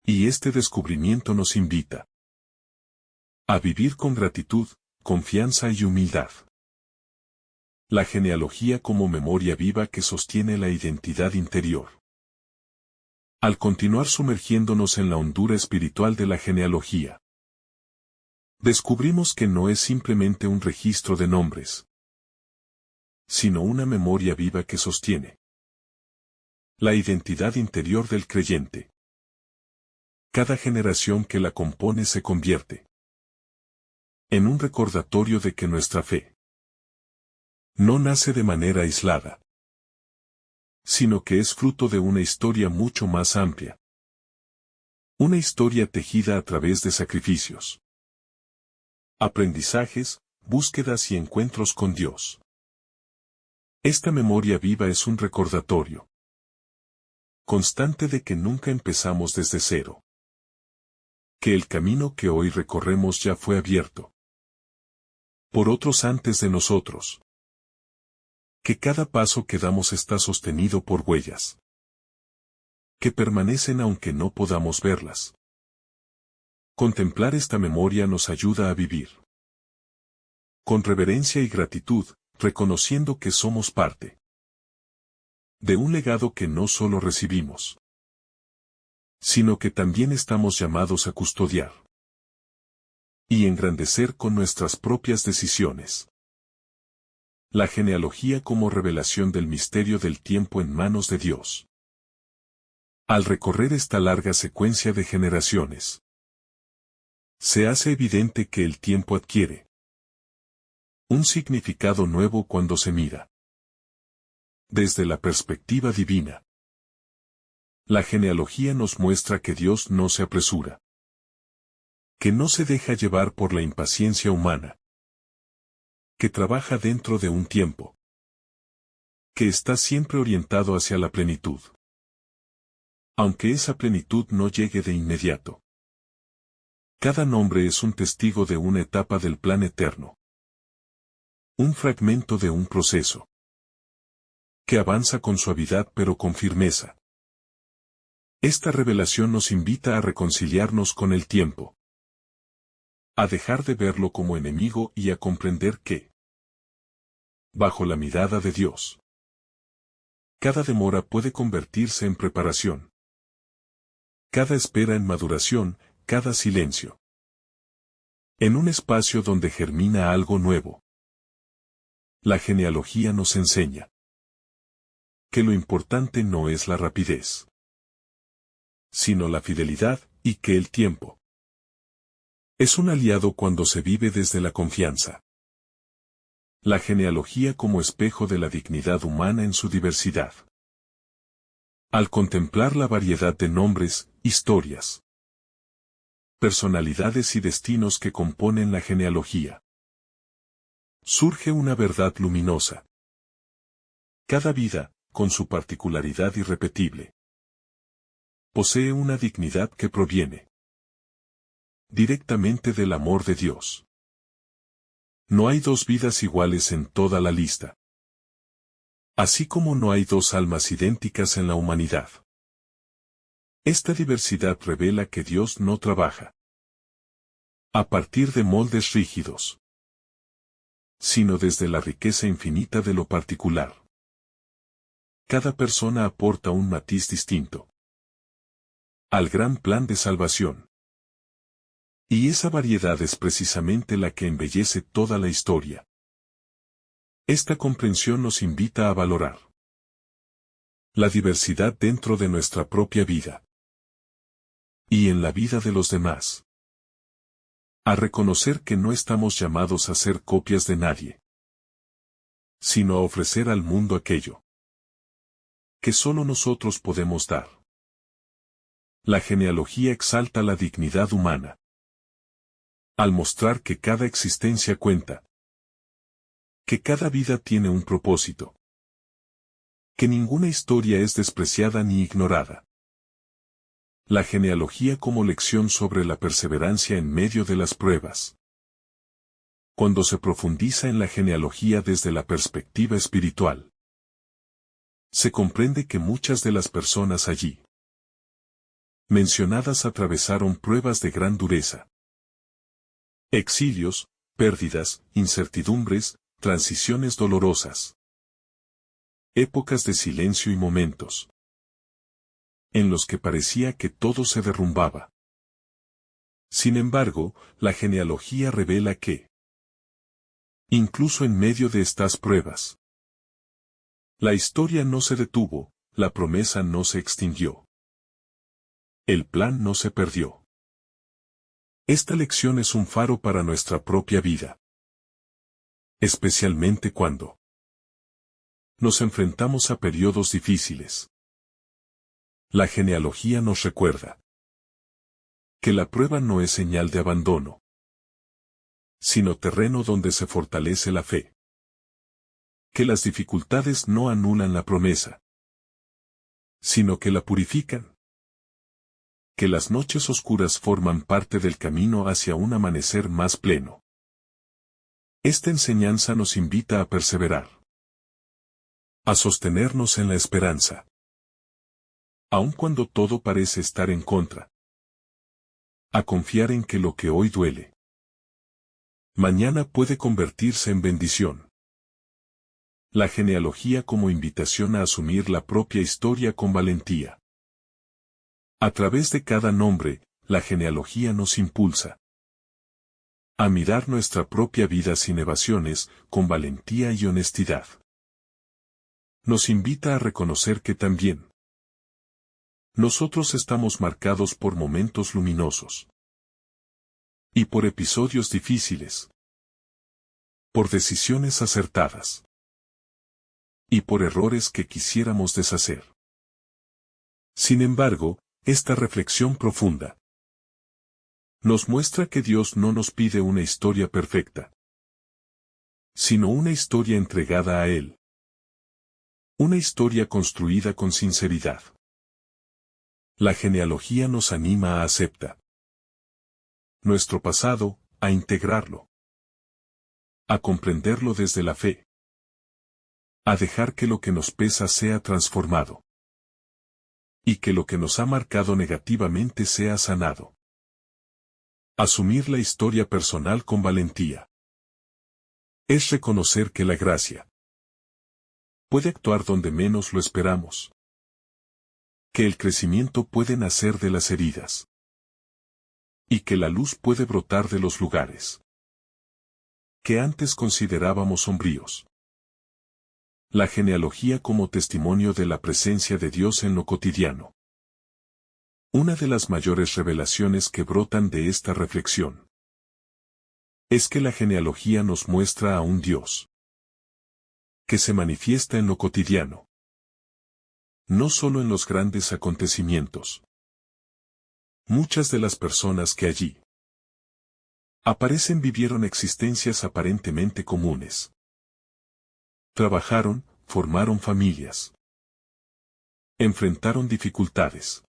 Y este descubrimiento nos invita a vivir con gratitud, confianza y humildad. La genealogía como memoria viva que sostiene la identidad interior. Al continuar sumergiéndonos en la hondura espiritual de la genealogía, Descubrimos que no es simplemente un registro de nombres, sino una memoria viva que sostiene la identidad interior del creyente. Cada generación que la compone se convierte en un recordatorio de que nuestra fe no nace de manera aislada, sino que es fruto de una historia mucho más amplia. Una historia tejida a través de sacrificios, aprendizajes, búsquedas y encuentros con Dios. Esta memoria viva es un recordatorio constante de que nunca empezamos desde cero. Que el camino que hoy recorremos ya fue abierto por otros antes de nosotros. Que cada paso que damos está sostenido por huellas que permanecen aunque no podamos verlas. Contemplar esta memoria nos ayuda a vivir con reverencia y gratitud, reconociendo que somos parte de un legado que no solo recibimos, sino que también estamos llamados a custodiar y engrandecer con nuestras propias decisiones. La genealogía como revelación del misterio del tiempo en manos de Dios. Al recorrer esta larga secuencia de generaciones, se hace evidente que el tiempo adquiere un significado nuevo cuando se mira desde la perspectiva divina. La genealogía nos muestra que Dios no se apresura, que no se deja llevar por la impaciencia humana, que trabaja dentro de un tiempo que está siempre orientado hacia la plenitud, aunque esa plenitud no llegue de inmediato. Cada nombre es un testigo de una etapa del plan eterno, un fragmento de un proceso que avanza con suavidad pero con firmeza. Esta revelación nos invita a reconciliarnos con el tiempo, a dejar de verlo como enemigo y a comprender que, bajo la mirada de Dios, cada demora puede convertirse en preparación, cada espera en maduración, cada silencio en un espacio donde germina algo nuevo. La genealogía nos enseña que lo importante no es la rapidez, sino la fidelidad, y que el tiempo es un aliado cuando se vive desde la confianza. La genealogía como espejo de la dignidad humana en su diversidad. Al contemplar la variedad de nombres, historias, personalidades y destinos que componen la genealogía, surge una verdad luminosa. Cada vida, con su particularidad irrepetible, posee una dignidad que proviene directamente del amor de Dios. No hay dos vidas iguales en toda la lista, así como no hay dos almas idénticas en la humanidad. Esta diversidad revela que Dios no trabaja a partir de moldes rígidos, sino desde la riqueza infinita de lo particular. Cada persona aporta un matiz distinto al gran plan de salvación. Y esa variedad es precisamente la que embellece toda la historia. Esta comprensión nos invita a valorar la diversidad dentro de nuestra propia vida y en la vida de los demás. A reconocer que no estamos llamados a ser copias de nadie, sino a ofrecer al mundo aquello que solo nosotros podemos dar. La genealogía exalta la dignidad humana, al mostrar que cada existencia cuenta, que cada vida tiene un propósito, que ninguna historia es despreciada ni ignorada. La genealogía como lección sobre la perseverancia en medio de las pruebas. Cuando se profundiza en la genealogía desde la perspectiva espiritual, se comprende que muchas de las personas allí mencionadas atravesaron pruebas de gran dureza. Exilios, pérdidas, incertidumbres, transiciones dolorosas. Épocas de silencio y momentos en los que parecía que todo se derrumbaba. Sin embargo, la genealogía revela que, incluso en medio de estas pruebas, la historia no se detuvo, la promesa no se extinguió. El plan no se perdió. Esta lección es un faro para nuestra propia vida. Especialmente cuando nos enfrentamos a periodos difíciles. La genealogía nos recuerda que la prueba no es señal de abandono, sino terreno donde se fortalece la fe. Que las dificultades no anulan la promesa, sino que la purifican. Que las noches oscuras forman parte del camino hacia un amanecer más pleno. Esta enseñanza nos invita a perseverar, a sostenernos en la esperanza, aun cuando todo parece estar en contra, a confiar en que lo que hoy duele, mañana puede convertirse en bendición. La genealogía como invitación a asumir la propia historia con valentía. A través de cada nombre, la genealogía nos impulsa a mirar nuestra propia vida sin evasiones, con valentía y honestidad. Nos invita a reconocer que también nosotros estamos marcados por momentos luminosos y por episodios difíciles, por decisiones acertadas y por errores que quisiéramos deshacer. Sin embargo, esta reflexión profunda nos muestra que Dios no nos pide una historia perfecta, sino una historia entregada a Él. Una historia construida con sinceridad. La genealogía nos anima a aceptar nuestro pasado, a integrarlo, a comprenderlo desde la fe, a dejar que lo que nos pesa sea transformado, y que lo que nos ha marcado negativamente sea sanado. Asumir la historia personal con valentía es reconocer que la gracia puede actuar donde menos lo esperamos, que el crecimiento puede nacer de las heridas, y que la luz puede brotar de los lugares que antes considerábamos sombríos. La genealogía como testimonio de la presencia de Dios en lo cotidiano. Una de las mayores revelaciones que brotan de esta reflexión es que la genealogía nos muestra a un Dios que se manifiesta en lo cotidiano, no solo en los grandes acontecimientos. Muchas de las personas que allí aparecen vivieron existencias aparentemente comunes. Trabajaron, formaron familias, enfrentaron dificultades.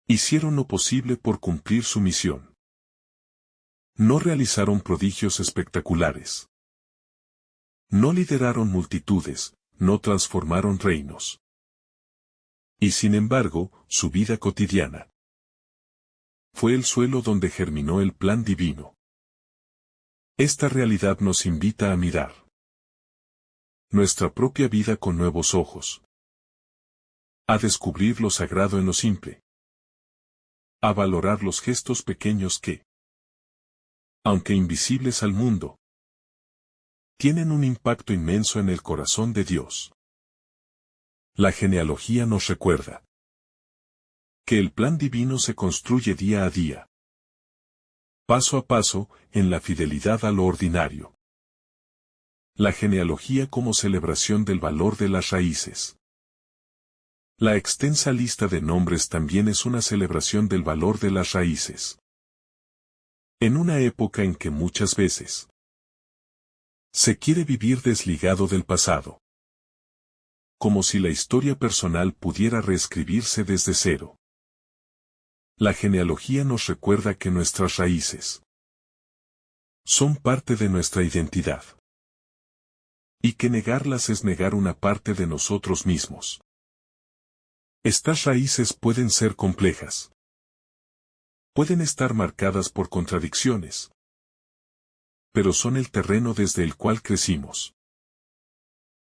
Hicieron lo posible por cumplir su misión. No realizaron prodigios espectaculares. No lideraron multitudes, no transformaron reinos. Y sin embargo, su vida cotidiana fue el suelo donde germinó el plan divino. Esta realidad nos invita a mirar nuestra propia vida con nuevos ojos. A descubrir lo sagrado en lo simple. A valorar los gestos pequeños que, aunque invisibles al mundo, tienen un impacto inmenso en el corazón de Dios. La genealogía nos recuerda que el plan divino se construye día a día, paso a paso, en la fidelidad a lo ordinario. La genealogía como celebración del valor de las raíces. La extensa lista de nombres también es una celebración del valor de las raíces. En una época en que muchas veces se quiere vivir desligado del pasado, como si la historia personal pudiera reescribirse desde cero. La genealogía nos recuerda que nuestras raíces son parte de nuestra identidad, y que negarlas es negar una parte de nosotros mismos. Estas raíces pueden ser complejas. Pueden estar marcadas por contradicciones. Pero son el terreno desde el cual crecimos.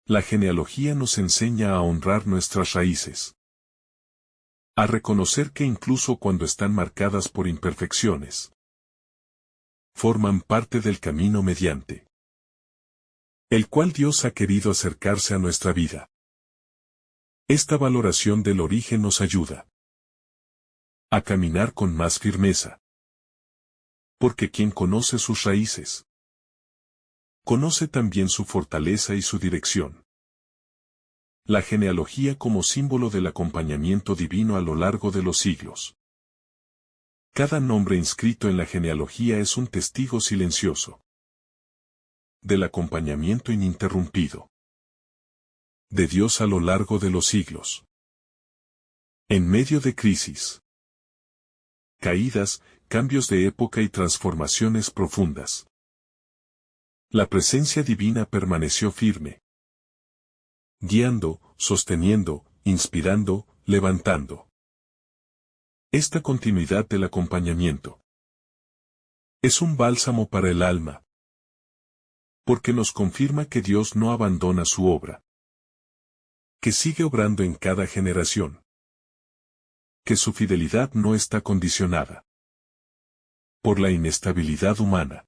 La genealogía nos enseña a honrar nuestras raíces, A reconocer que incluso cuando están marcadas por imperfecciones, forman parte del camino mediante el cual Dios ha querido acercarse a nuestra vida. Esta valoración del origen nos ayuda a caminar con más firmeza. Porque quien conoce sus raíces, conoce también su fortaleza y su dirección. La genealogía como símbolo del acompañamiento divino a lo largo de los siglos. Cada nombre inscrito en la genealogía es un testigo silencioso del acompañamiento ininterrumpido de Dios a lo largo de los siglos. En medio de crisis, caídas, cambios de época y transformaciones profundas, la presencia divina permaneció firme, guiando, sosteniendo, inspirando, levantando. Esta continuidad del acompañamiento es un bálsamo para el alma, porque nos confirma que Dios no abandona su obra, que sigue obrando en cada generación, que su fidelidad no está condicionada por la inestabilidad humana.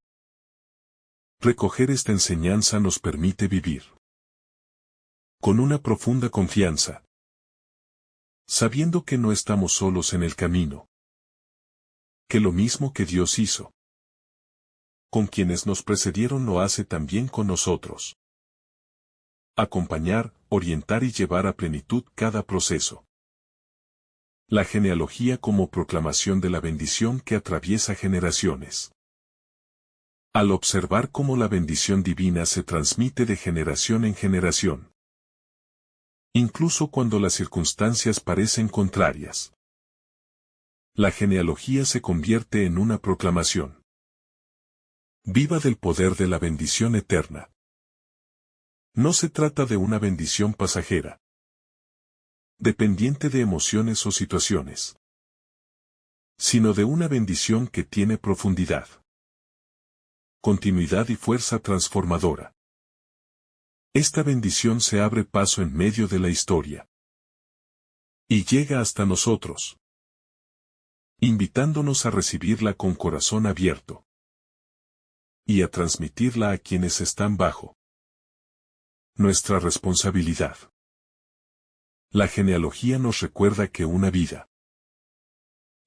Recoger esta enseñanza nos permite vivir con una profunda confianza, sabiendo que no estamos solos en el camino, que lo mismo que Dios hizo con quienes nos precedieron lo hace también con nosotros. Acompañar, orientar y llevar a plenitud cada proceso. La genealogía como proclamación de la bendición que atraviesa generaciones. Al observar cómo la bendición divina se transmite de generación en generación, incluso cuando las circunstancias parecen contrarias, la genealogía se convierte en una proclamación viva del poder de la bendición eterna. No se trata de una bendición pasajera, dependiente de emociones o situaciones, sino de una bendición que tiene profundidad, continuidad y fuerza transformadora. Esta bendición se abre paso en medio de la historia y llega hasta nosotros, invitándonos a recibirla con corazón abierto y a transmitirla a quienes están bajo nuestra responsabilidad. La genealogía nos recuerda que una vida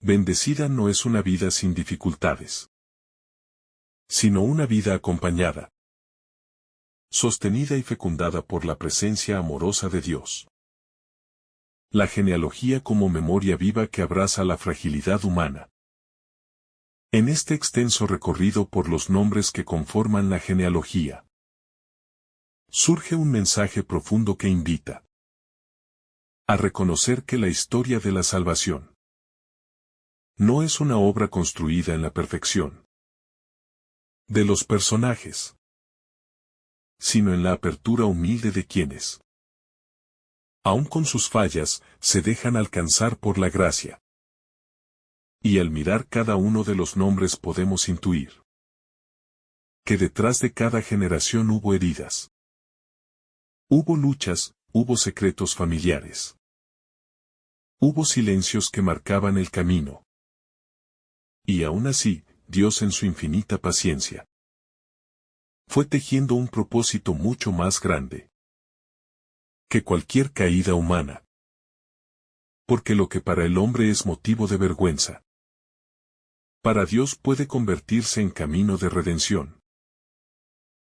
bendecida no es una vida sin dificultades, sino una vida acompañada, sostenida y fecundada por la presencia amorosa de Dios. La genealogía como memoria viva que abraza la fragilidad humana. En este extenso recorrido por los nombres que conforman la genealogía, surge un mensaje profundo que invita a reconocer que la historia de la salvación no es una obra construida en la perfección de los personajes, sino en la apertura humilde de quienes, aun con sus fallas, se dejan alcanzar por la gracia. Y al mirar cada uno de los nombres podemos intuir que detrás de cada generación hubo heridas, hubo luchas, hubo secretos familiares, hubo silencios que marcaban el camino. Y aún así, Dios en su infinita paciencia fue tejiendo un propósito mucho más grande que cualquier caída humana. Porque lo que para el hombre es motivo de vergüenza, para Dios puede convertirse en camino de redención,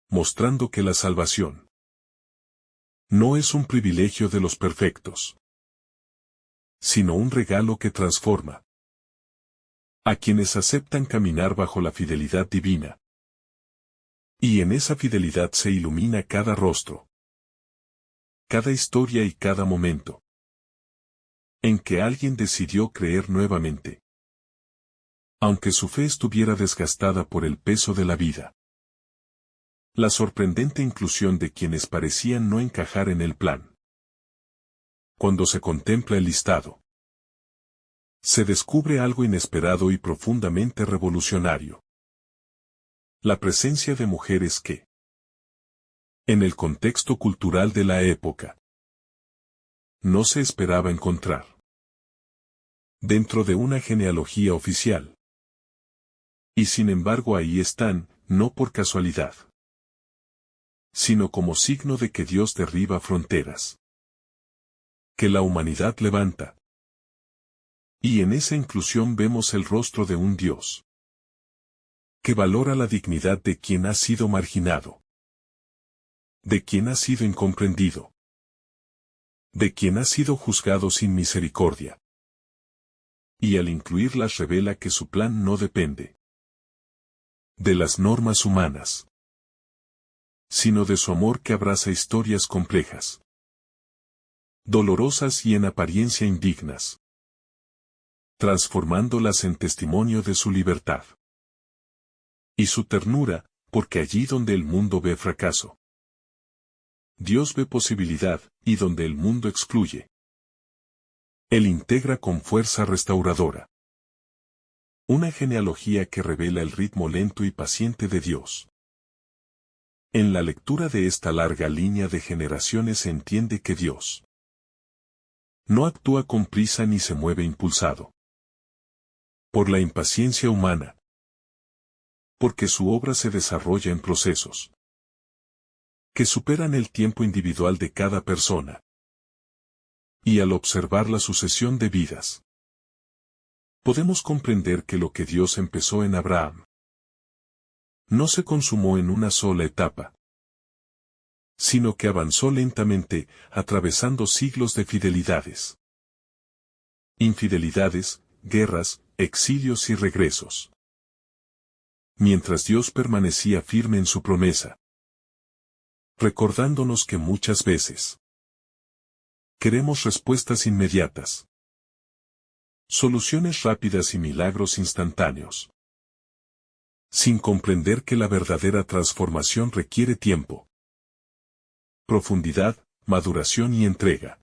mostrando que la salvación no es un privilegio de los perfectos, sino un regalo que transforma a quienes aceptan caminar bajo la fidelidad divina. Y en esa fidelidad se ilumina cada rostro, cada historia y cada momento en que alguien decidió creer nuevamente, aunque su fe estuviera desgastada por el peso de la vida. La sorprendente inclusión de quienes parecían no encajar en el plan. Cuando se contempla el listado, se descubre algo inesperado y profundamente revolucionario. La presencia de mujeres que, en el contexto cultural de la época, no se esperaba encontrar. dentro de una genealogía oficial. Y sin embargo ahí están, no por casualidad, sino como signo de que Dios derriba fronteras, que la humanidad levanta. Y en esa inclusión vemos el rostro de un Dios que valora la dignidad de quien ha sido marginado, de quien ha sido incomprendido, de quien ha sido juzgado sin misericordia. Y al incluirlas revela que su plan no depende de las normas humanas, sino de su amor que abraza historias complejas, dolorosas y en apariencia indignas, transformándolas en testimonio de su libertad. Y su ternura, porque allí donde el mundo ve fracaso, Dios ve posibilidad, y donde el mundo excluye, Él integra con fuerza restauradora. Una genealogía que revela el ritmo lento y paciente de Dios. En la lectura de esta larga línea de generaciones se entiende que Dios no actúa con prisa ni se mueve impulsado por la impaciencia humana, porque su obra se desarrolla en procesos que superan el tiempo individual de cada persona. Y al observar la sucesión de vidas, podemos comprender que lo que Dios empezó en Abraham no se consumó en una sola etapa, sino que avanzó lentamente, atravesando siglos de fidelidades, infidelidades, guerras, exilios y regresos. Mientras Dios permanecía firme en su promesa, recordándonos que muchas veces queremos respuestas inmediatas, soluciones rápidas y milagros instantáneos, sin comprender que la verdadera transformación requiere tiempo, profundidad, maduración y entrega.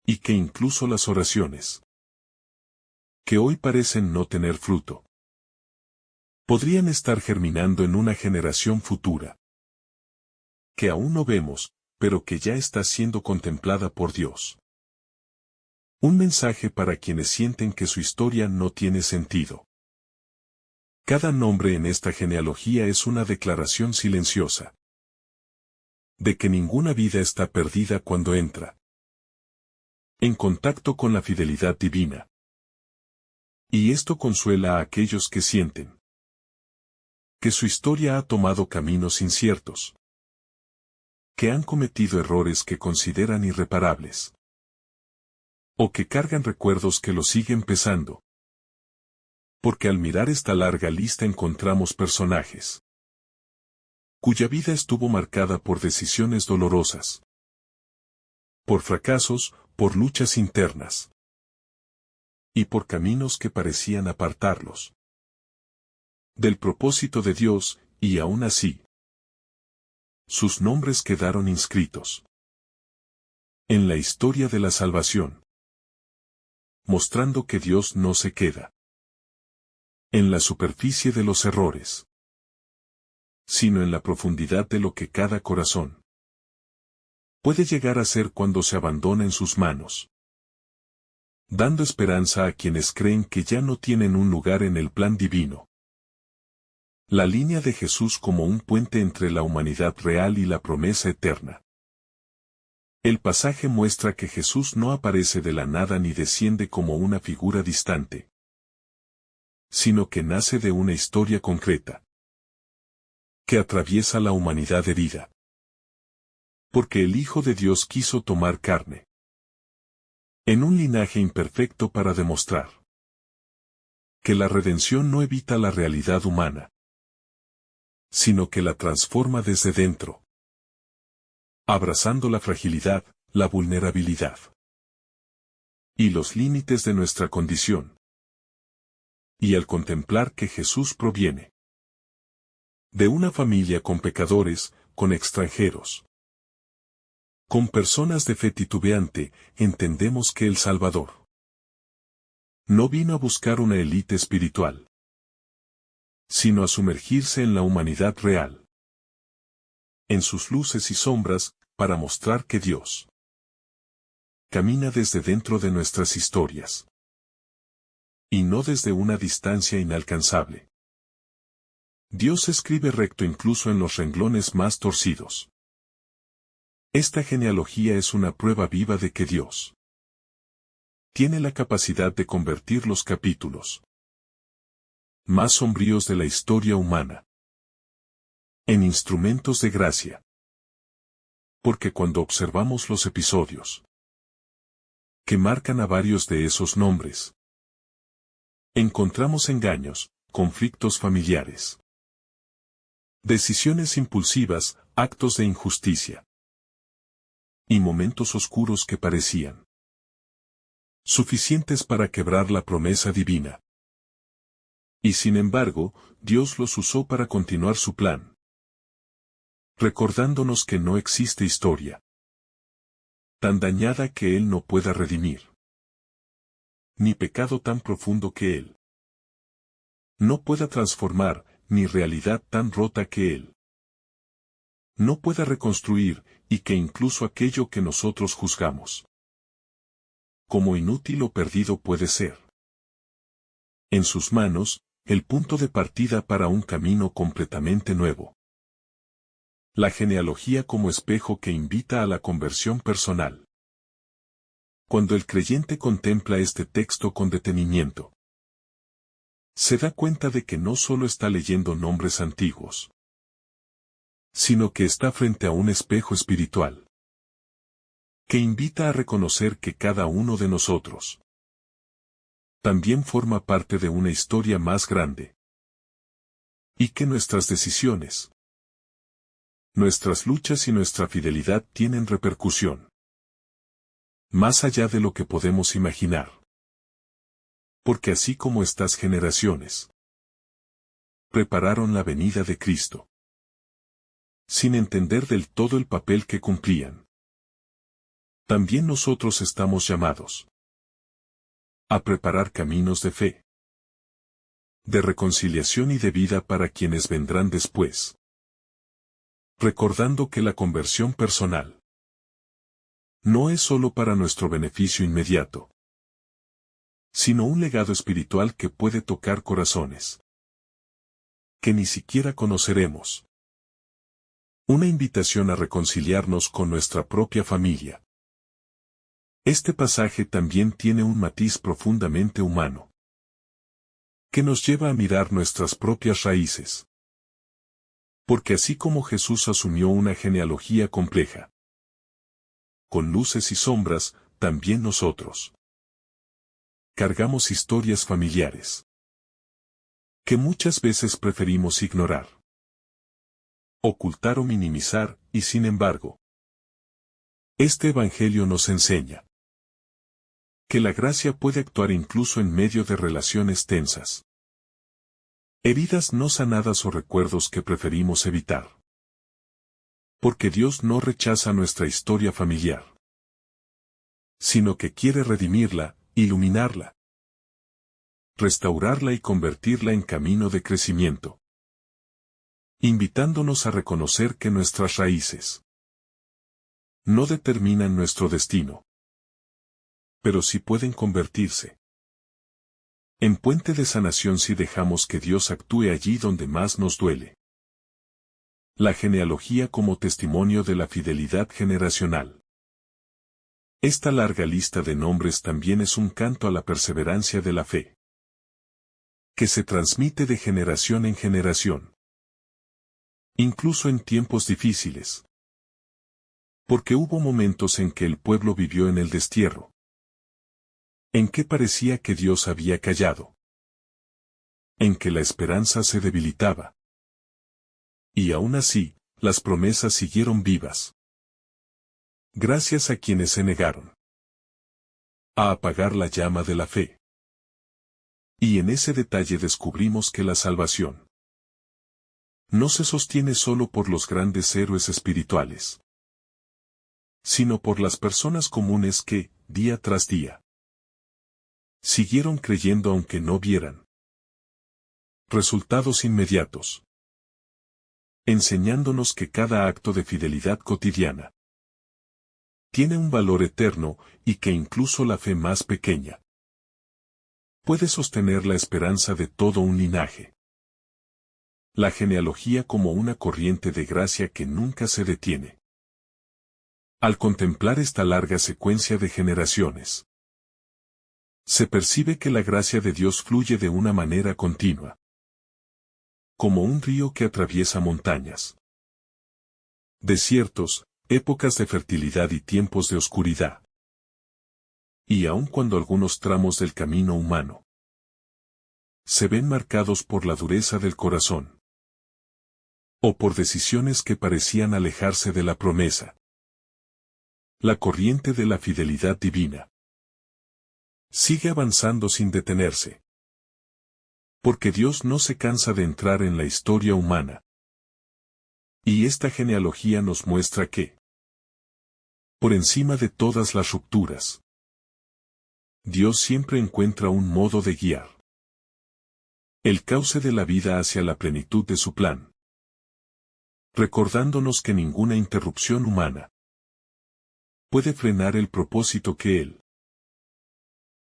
Y que incluso las oraciones, que hoy parecen no tener fruto, podrían estar germinando en una generación futura, que aún no vemos, pero que ya está siendo contemplada por Dios. Un mensaje para quienes sienten que su historia no tiene sentido. Cada nombre en esta genealogía es una declaración silenciosa de que ninguna vida está perdida cuando entra en contacto con la fidelidad divina. Y esto consuela a aquellos que sienten que su historia ha tomado caminos inciertos, que han cometido errores que consideran irreparables, o que cargan recuerdos que lo siguen pesando. Porque al mirar esta larga lista encontramos personajes cuya vida estuvo marcada por decisiones dolorosas, por fracasos, por luchas internas, y por caminos que parecían apartarlos del propósito de Dios, y aún así, sus nombres quedaron inscritos en la historia de la salvación, mostrando que Dios no se queda en la superficie de los errores, sino en la profundidad de lo que cada corazón puede llegar a ser cuando se abandona en sus manos, dando esperanza a quienes creen que ya no tienen un lugar en el plan divino. La línea de Jesús como un puente entre la humanidad real y la promesa eterna. El pasaje muestra que Jesús no aparece de la nada ni desciende como una figura distante, sino que nace de una historia concreta, que atraviesa la humanidad herida. Porque el Hijo de Dios quiso tomar carne en un linaje imperfecto para demostrar que la redención no evita la realidad humana, sino que la transforma desde dentro, abrazando la fragilidad, la vulnerabilidad y los límites de nuestra condición. Y al contemplar que Jesús proviene de una familia con pecadores, con extranjeros, con personas de fe titubeante, entendemos que el Salvador no vino a buscar una élite espiritual, sino a sumergirse en la humanidad real, en sus luces y sombras, para mostrar que Dios camina desde dentro de nuestras historias. y no desde una distancia inalcanzable. Dios escribe recto incluso en los renglones más torcidos. Esta genealogía es una prueba viva de que Dios tiene la capacidad de convertir los capítulos más sombríos de la historia humana en instrumentos de gracia. Porque cuando observamos los episodios que marcan a varios de esos nombres, encontramos engaños, conflictos familiares, decisiones impulsivas, actos de injusticia y momentos oscuros que parecían suficientes para quebrar la promesa divina. Y sin embargo, Dios los usó para continuar su plan, recordándonos que no existe historia tan dañada que Él no pueda redimir, ni pecado tan profundo que Él no pueda transformar, ni realidad tan rota que Él no pueda reconstruir, y que incluso aquello que nosotros juzgamos como inútil o perdido puede ser en sus manos el punto de partida para un camino completamente nuevo. La genealogía como espejo que invita a la conversión personal. Cuando el creyente contempla este texto con detenimiento, se da cuenta de que no solo está leyendo nombres antiguos, sino que está frente a un espejo espiritual que invita a reconocer que cada uno de nosotros también forma parte de una historia más grande, y que nuestras decisiones, nuestras luchas y nuestra fidelidad tienen repercusión más allá de lo que podemos imaginar. Porque así como estas generaciones prepararon la venida de Cristo, sin entender del todo el papel que cumplían, también nosotros estamos llamados a preparar caminos de fe, de reconciliación y de vida para quienes vendrán después. Recordando que la conversión personal no es solo para nuestro beneficio inmediato, sino un legado espiritual que puede tocar corazones que ni siquiera conoceremos. Una invitación a reconciliarnos con nuestra propia familia. Este pasaje también tiene un matiz profundamente humano, que nos lleva a mirar nuestras propias raíces. Porque así como Jesús asumió una genealogía compleja, con luces y sombras, también nosotros cargamos historias familiares que muchas veces preferimos ignorar, ocultar o minimizar, y sin embargo, este Evangelio nos enseña que la gracia puede actuar incluso en medio de relaciones tensas, heridas no sanadas o recuerdos que preferimos evitar. Porque Dios no rechaza nuestra historia familiar, sino que quiere redimirla, iluminarla, restaurarla y convertirla en camino de crecimiento, invitándonos a reconocer que nuestras raíces no determinan nuestro destino, pero sí pueden convertirse en puente de sanación si dejamos que Dios actúe allí donde más nos duele. La genealogía como testimonio de la fidelidad generacional. Esta larga lista de nombres también es un canto a la perseverancia de la fe, que se transmite de generación en generación, incluso en tiempos difíciles. Porque hubo momentos en que el pueblo vivió en el destierro, en que parecía que Dios había callado, en que la esperanza se debilitaba. Y aún así, las promesas siguieron vivas. Gracias a quienes se negaron a apagar la llama de la fe. Y en ese detalle descubrimos que la salvación no se sostiene solo por los grandes héroes espirituales, sino por las personas comunes que, día tras día, siguieron creyendo aunque no vieran resultados inmediatos, enseñándonos que cada acto de fidelidad cotidiana tiene un valor eterno y que incluso la fe más pequeña puede sostener la esperanza de todo un linaje. La genealogía como una corriente de gracia que nunca se detiene. Al contemplar esta larga secuencia de generaciones, se percibe que la gracia de Dios fluye de una manera continua, como un río que atraviesa montañas, desiertos, épocas de fertilidad y tiempos de oscuridad. Y aun cuando algunos tramos del camino humano se ven marcados por la dureza del corazón, o por decisiones que parecían alejarse de la promesa, la corriente de la fidelidad divina sigue avanzando sin detenerse. Porque Dios no se cansa de entrar en la historia humana. Y esta genealogía nos muestra que, por encima de todas las rupturas, Dios siempre encuentra un modo de guiar el cauce de la vida hacia la plenitud de su plan, recordándonos que ninguna interrupción humana puede frenar el propósito que Él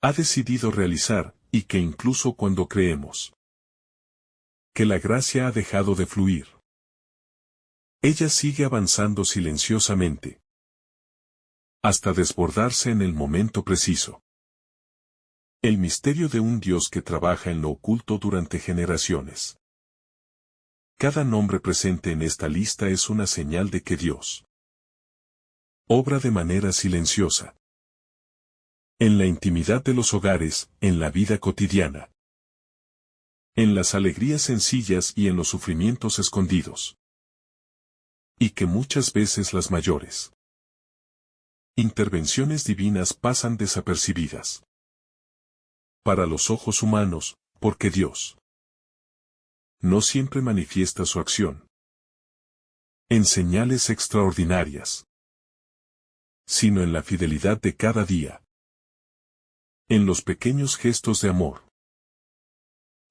ha decidido realizar, y que incluso cuando creemos que la gracia ha dejado de fluir, ella sigue avanzando silenciosamente, hasta desbordarse en el momento preciso. El misterio de un Dios que trabaja en lo oculto durante generaciones. Cada nombre presente en esta lista es una señal de que Dios obra de manera silenciosa. En la intimidad de los hogares, en la vida cotidiana. En las alegrías sencillas y en los sufrimientos escondidos. Y que muchas veces las mayores intervenciones divinas pasan desapercibidas para los ojos humanos, porque Dios no siempre manifiesta su acción en señales extraordinarias, sino en la fidelidad de cada día, en los pequeños gestos de amor,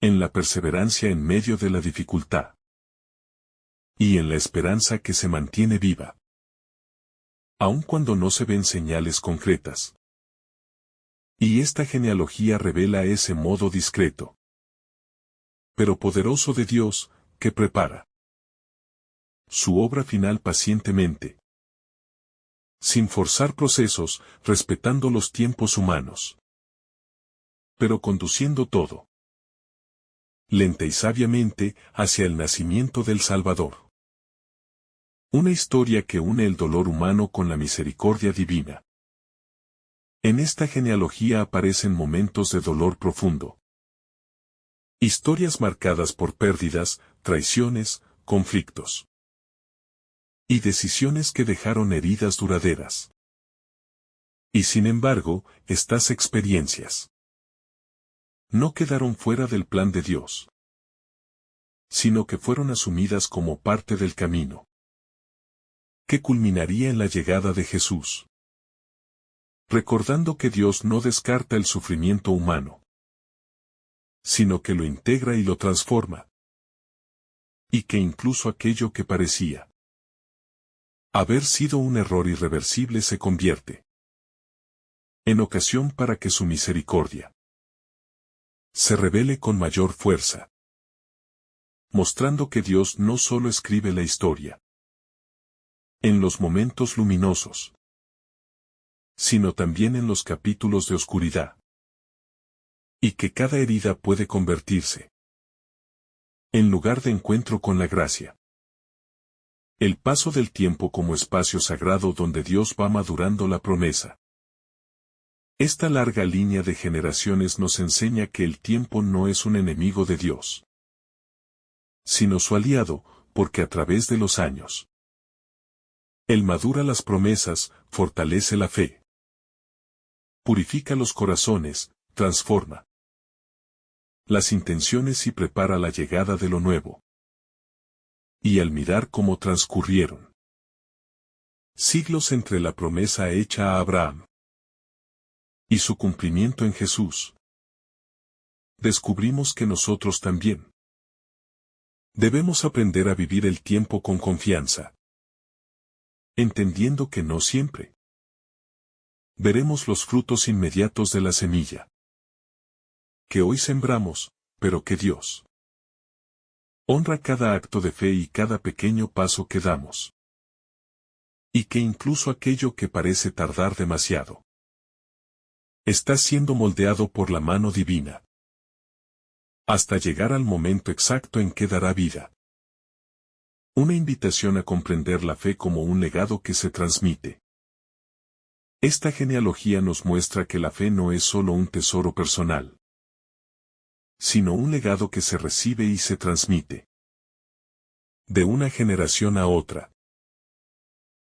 en la perseverancia en medio de la dificultad, y en la esperanza que se mantiene viva, aun cuando no se ven señales concretas. Y esta genealogía revela ese modo discreto, pero poderoso de Dios, que prepara su obra final pacientemente, sin forzar procesos, respetando los tiempos humanos, pero conduciendo todo lenta y sabiamente hacia el nacimiento del Salvador. Una historia que une el dolor humano con la misericordia divina. En esta genealogía aparecen momentos de dolor profundo. Historias marcadas por pérdidas, traiciones, conflictos. Y decisiones que dejaron heridas duraderas. Y sin embargo, estas experiencias no quedaron fuera del plan de Dios, sino que fueron asumidas como parte del camino que culminaría en la llegada de Jesús. Recordando que Dios no descarta el sufrimiento humano, sino que lo integra y lo transforma. Y que incluso aquello que parecía haber sido un error irreversible se convierte en ocasión para que su misericordia se revele con mayor fuerza, mostrando que Dios no solo escribe la historia en los momentos luminosos, sino también en los capítulos de oscuridad, y que cada herida puede convertirse en lugar de encuentro con la gracia. El paso del tiempo como espacio sagrado donde Dios va madurando la promesa. Esta larga línea de generaciones nos enseña que el tiempo no es un enemigo de Dios, sino su aliado, porque a través de los años, Él madura las promesas, fortalece la fe, purifica los corazones, transforma las intenciones y prepara la llegada de lo nuevo. Y al mirar cómo transcurrieron siglos entre la promesa hecha a Abraham y su cumplimiento en Jesús, descubrimos que nosotros también debemos aprender a vivir el tiempo con confianza, entendiendo que no siempre veremos los frutos inmediatos de la semilla, que hoy sembramos, pero que Dios honra cada acto de fe y cada pequeño paso que damos. Y que incluso aquello que parece tardar demasiado está siendo moldeado por la mano divina, hasta llegar al momento exacto en que dará vida. Una invitación a comprender la fe como un legado que se transmite. Esta genealogía nos muestra que la fe no es solo un tesoro personal, sino un legado que se recibe y se transmite de una generación a otra,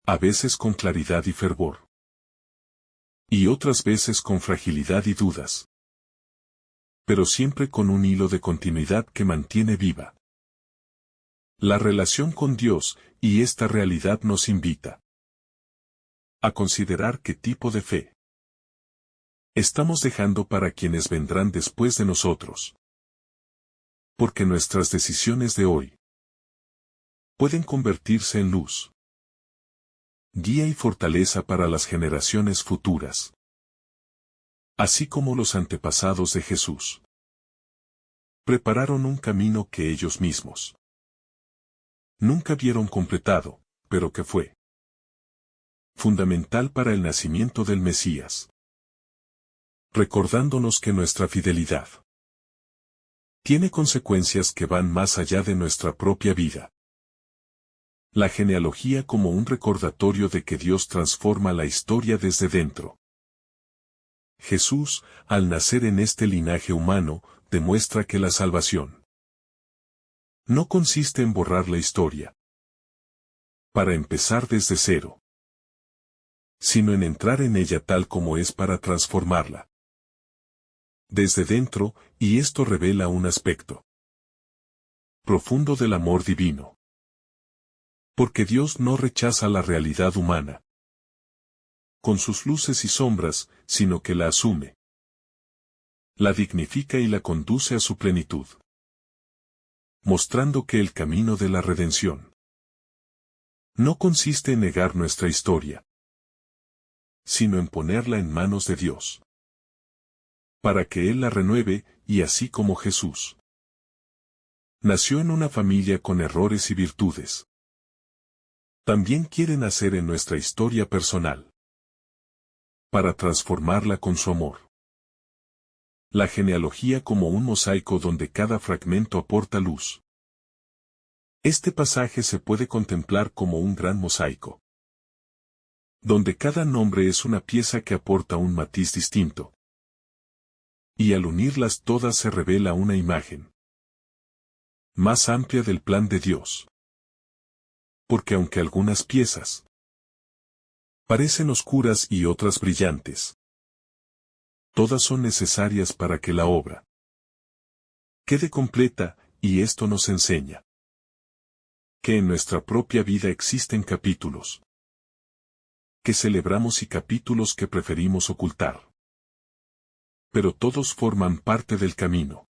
a veces con claridad y fervor, y otras veces con fragilidad y dudas, pero siempre con un hilo de continuidad que mantiene viva la relación con Dios, y esta realidad nos invita a considerar qué tipo de fe estamos dejando para quienes vendrán después de nosotros. Porque nuestras decisiones de hoy pueden convertirse en luz, guía y fortaleza para las generaciones futuras. Así como los antepasados de Jesús prepararon un camino que ellos mismos nunca vieron completado, pero que fue fundamental para el nacimiento del Mesías. Recordándonos que nuestra fidelidad tiene consecuencias que van más allá de nuestra propia vida. La genealogía como un recordatorio de que Dios transforma la historia desde dentro. Jesús, al nacer en este linaje humano, demuestra que la salvación no consiste en borrar la historia para empezar desde cero, sino en entrar en ella tal como es para transformarla desde dentro, y esto revela un aspecto profundo del amor divino. Porque Dios no rechaza la realidad humana con sus luces y sombras, sino que la asume, la dignifica y la conduce a su plenitud, mostrando que el camino de la redención no consiste en negar nuestra historia, sino en ponerla en manos de Dios, para que Él la renueve, y así como Jesús nació en una familia con errores y virtudes, también quiere nacer en nuestra historia personal, para transformarla con su amor. La genealogía como un mosaico donde cada fragmento aporta luz. Este pasaje se puede contemplar como un gran mosaico, donde cada nombre es una pieza que aporta un matiz distinto. Y al unirlas todas se revela una imagen más amplia del plan de Dios. Porque aunque algunas piezas parecen oscuras y otras brillantes, todas son necesarias para que la obra quede completa, y esto nos enseña que en nuestra propia vida existen capítulos que celebramos y capítulos que preferimos ocultar. Pero todos forman parte del camino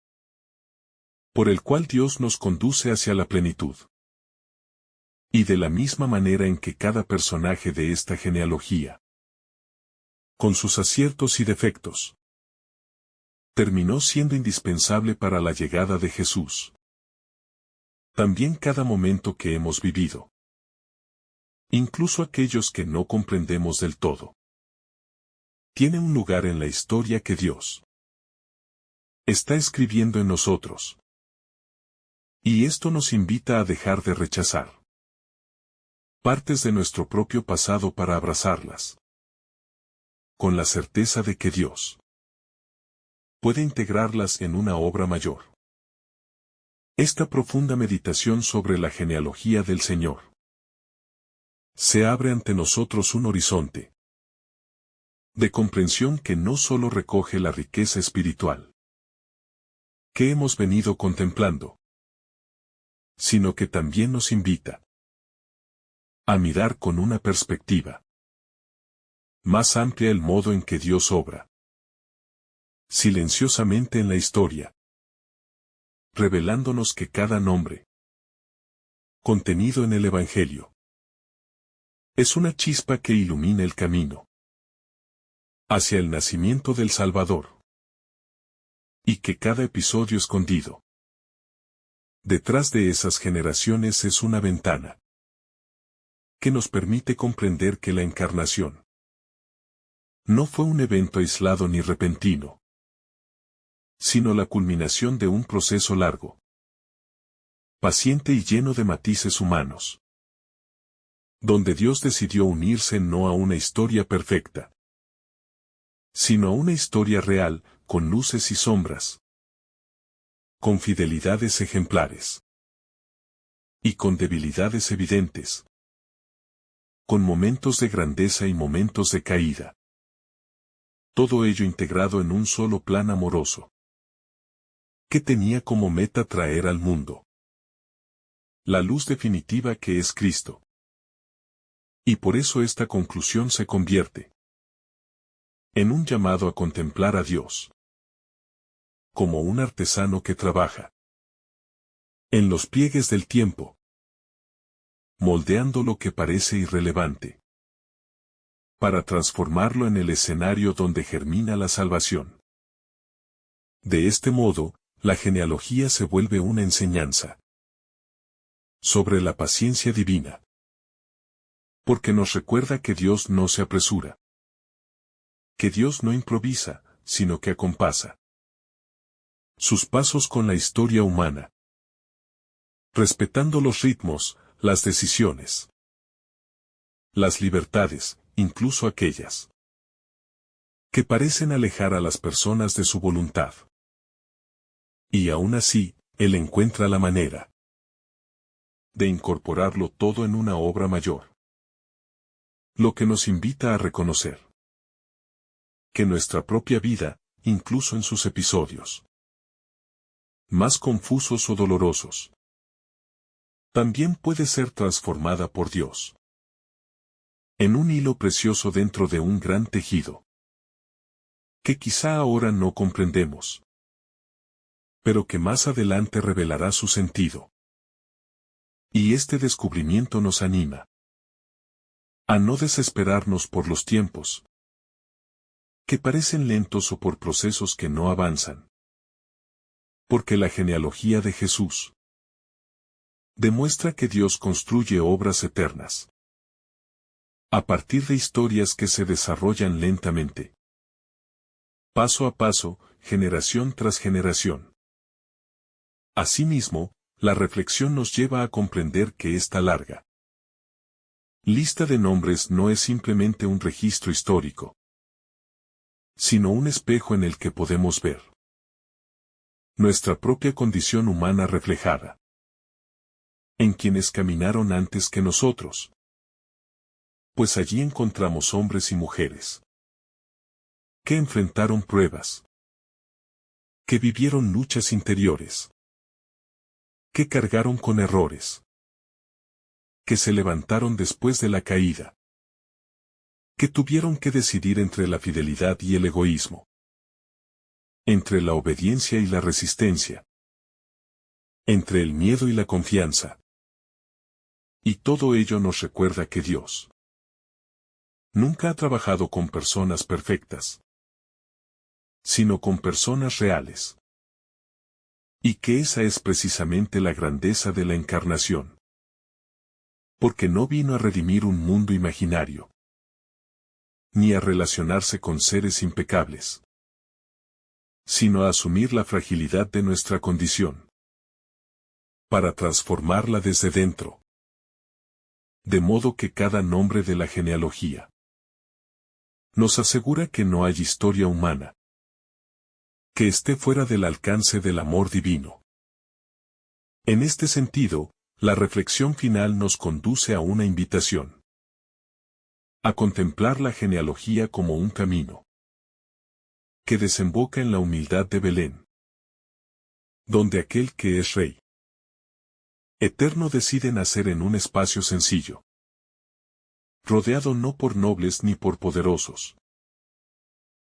por el cual Dios nos conduce hacia la plenitud. Y de la misma manera en que cada personaje de esta genealogía, con sus aciertos y defectos, terminó siendo indispensable para la llegada de Jesús. También cada momento que hemos vivido, incluso aquellos que no comprendemos del todo, tiene un lugar en la historia que Dios está escribiendo en nosotros. Y esto nos invita a dejar de rechazar partes de nuestro propio pasado para abrazarlas, con la certeza de que Dios puede integrarlas en una obra mayor. Esta profunda meditación sobre la genealogía del Señor se abre ante nosotros un horizonte de comprensión que no solo recoge la riqueza espiritual que hemos venido contemplando, sino que también nos invita a mirar con una perspectiva más amplia el modo en que Dios obra silenciosamente en la historia, revelándonos que cada nombre contenido en el Evangelio es una chispa que ilumina el camino hacia el nacimiento del Salvador. Y que cada episodio escondido detrás de esas generaciones es una ventana que nos permite comprender que la encarnación no fue un evento aislado ni repentino, sino la culminación de un proceso largo, paciente y lleno de matices humanos, donde Dios decidió unirse no a una historia perfecta, sino a una historia real, con luces y sombras, con fidelidades ejemplares y con debilidades evidentes, con momentos de grandeza y momentos de caída. Todo ello integrado en un solo plan amoroso, que tenía como meta traer al mundo la luz definitiva que es Cristo. Y por eso esta conclusión se convierte en un llamado a contemplar a Dios como un artesano que trabaja en los pliegues del tiempo, moldeando lo que parece irrelevante, para transformarlo en el escenario donde germina la salvación. De este modo, la genealogía se vuelve una enseñanza sobre la paciencia divina, porque nos recuerda que Dios no se apresura, que Dios no improvisa, sino que acompasa sus pasos con la historia humana, respetando los ritmos, las decisiones, las libertades, incluso aquellas que parecen alejar a las personas de su voluntad. Y aún así, Él encuentra la manera de incorporarlo todo en una obra mayor. Lo que nos invita a reconocer que nuestra propia vida, incluso en sus episodios más confusos o dolorosos, también puede ser transformada por Dios en un hilo precioso dentro de un gran tejido que quizá ahora no comprendemos, pero que más adelante revelará su sentido. Y este descubrimiento nos anima a no desesperarnos por los tiempos que parecen lentos o por procesos que no avanzan. Porque la genealogía de Jesús demuestra que Dios construye obras eternas a partir de historias que se desarrollan lentamente, paso a paso, generación tras generación. Asimismo, la reflexión nos lleva a comprender que esta larga lista de nombres no es simplemente un registro histórico, sino un espejo en el que podemos ver nuestra propia condición humana reflejada en quienes caminaron antes que nosotros. Pues allí encontramos hombres y mujeres que enfrentaron pruebas, que vivieron luchas interiores, que cargaron con errores, que se levantaron después de la caída, que tuvieron que decidir entre la fidelidad y el egoísmo, entre la obediencia y la resistencia, entre el miedo y la confianza. Y todo ello nos recuerda que Dios nunca ha trabajado con personas perfectas, sino con personas reales. Y que esa es precisamente la grandeza de la encarnación. Porque no vino a redimir un mundo imaginario, ni a relacionarse con seres impecables, sino a asumir la fragilidad de nuestra condición, para transformarla desde dentro. De modo que cada nombre de la genealogía nos asegura que no hay historia humana que esté fuera del alcance del amor divino. En este sentido, la reflexión final nos conduce a una invitación a contemplar la genealogía como un camino que desemboca en la humildad de Belén, donde aquel que es Rey eterno decide nacer en un espacio sencillo, rodeado no por nobles ni por poderosos,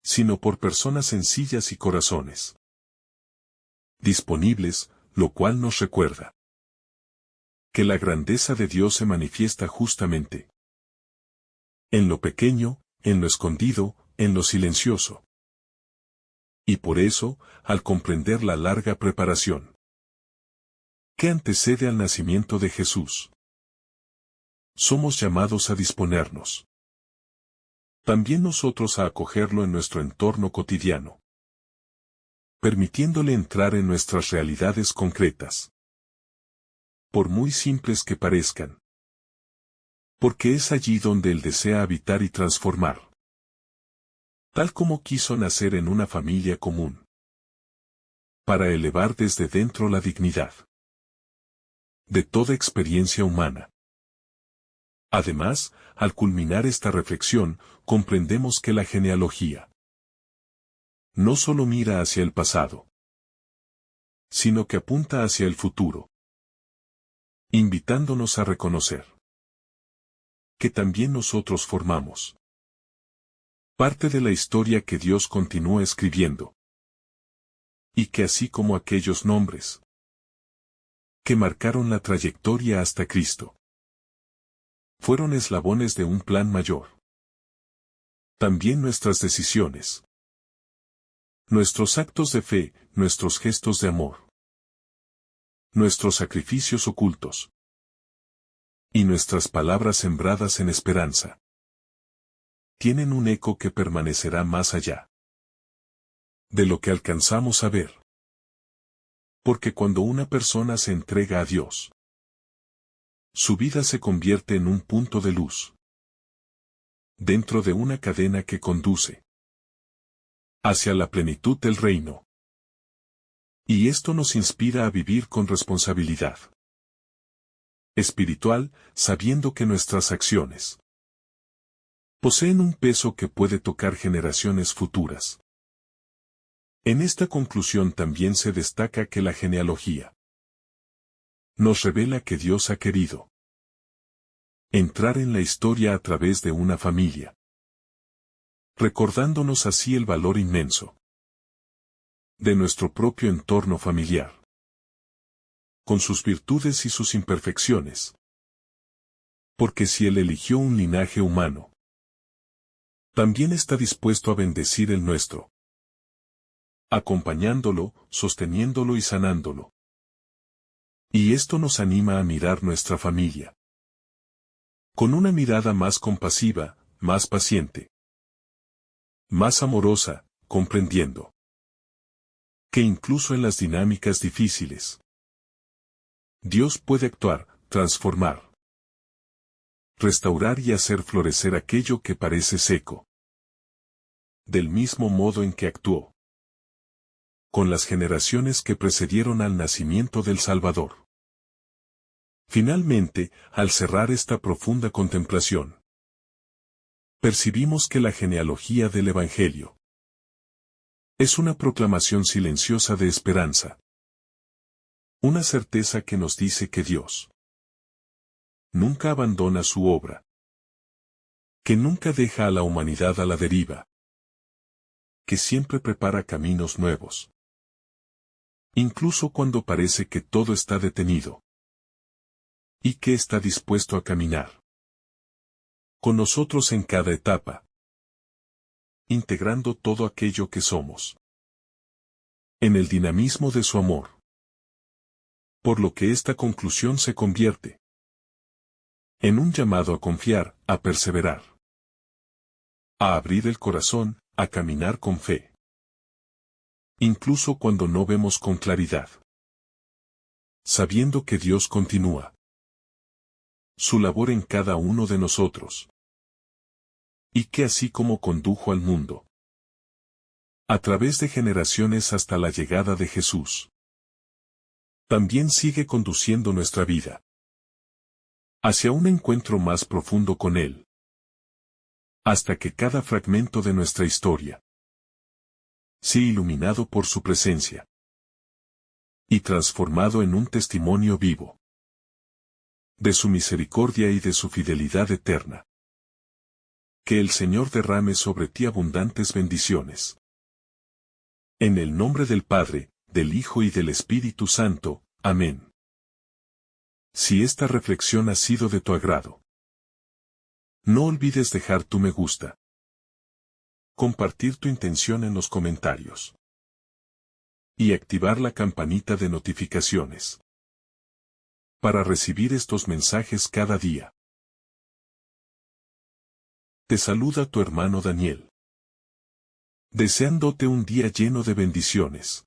sino por personas sencillas y corazones disponibles, lo cual nos recuerda que la grandeza de Dios se manifiesta justamente en lo pequeño, en lo escondido, en lo silencioso. Y por eso, al comprender la larga preparación que antecede al nacimiento de Jesús, somos llamados a disponernos también nosotros a acogerlo en nuestro entorno cotidiano, permitiéndole entrar en nuestras realidades concretas, por muy simples que parezcan, porque es allí donde Él desea habitar y transformar, tal como quiso nacer en una familia común, para elevar desde dentro la dignidad de toda experiencia humana. Además, al culminar esta reflexión, comprendemos que la genealogía no solo mira hacia el pasado, sino que apunta hacia el futuro, invitándonos a reconocer que también nosotros formamos parte de la historia que Dios continúa escribiendo, y que así como aquellos nombres que marcaron la trayectoria hasta Cristo, fueron eslabones de un plan mayor. También nuestras decisiones, nuestros actos de fe, nuestros gestos de amor, nuestros sacrificios ocultos, y nuestras palabras sembradas en esperanza, tienen un eco que permanecerá más allá de lo que alcanzamos a ver. Porque cuando una persona se entrega a Dios, su vida se convierte en un punto de luz dentro de una cadena que conduce hacia la plenitud del reino. Y esto nos inspira a vivir con responsabilidad espiritual, sabiendo que nuestras acciones poseen un peso que puede tocar generaciones futuras. En esta conclusión también se destaca que la genealogía nos revela que Dios ha querido entrar en la historia a través de una familia, recordándonos así el valor inmenso de nuestro propio entorno familiar, con sus virtudes y sus imperfecciones. Porque si Él eligió un linaje humano, también está dispuesto a bendecir el nuestro, acompañándolo, sosteniéndolo y sanándolo. Y esto nos anima a mirar nuestra familia con una mirada más compasiva, más paciente, más amorosa, comprendiendo que incluso en las dinámicas difíciles, Dios puede actuar, transformar, restaurar y hacer florecer aquello que parece seco, del mismo modo en que actuó con las generaciones que precedieron al nacimiento del Salvador. Finalmente, al cerrar esta profunda contemplación, percibimos que la genealogía del Evangelio es una proclamación silenciosa de esperanza, una certeza que nos dice que Dios nunca abandona su obra, que nunca deja a la humanidad a la deriva, que siempre prepara caminos nuevos, incluso cuando parece que todo está detenido, y que está dispuesto a caminar con nosotros en cada etapa, integrando todo aquello que somos en el dinamismo de su amor. Por lo que esta conclusión se convierte en un llamado a confiar, a perseverar, a abrir el corazón, a caminar con fe, incluso cuando no vemos con claridad, sabiendo que Dios continúa su labor en cada uno de nosotros, y que así como condujo al mundo a través de generaciones hasta la llegada de Jesús, también sigue conduciendo nuestra vida hacia un encuentro más profundo con Él, hasta que cada fragmento de nuestra historia sea iluminado por su presencia y transformado en un testimonio vivo de su misericordia y de su fidelidad eterna. Que el Señor derrame sobre ti abundantes bendiciones. En el nombre del Padre, del Hijo y del Espíritu Santo. Amén. Si esta reflexión ha sido de tu agrado, no olvides dejar tu me gusta, compartir tu intención en los comentarios Y activar la campanita de notificaciones para recibir estos mensajes cada día. Te saluda tu hermano Daniel, deseándote un día lleno de bendiciones.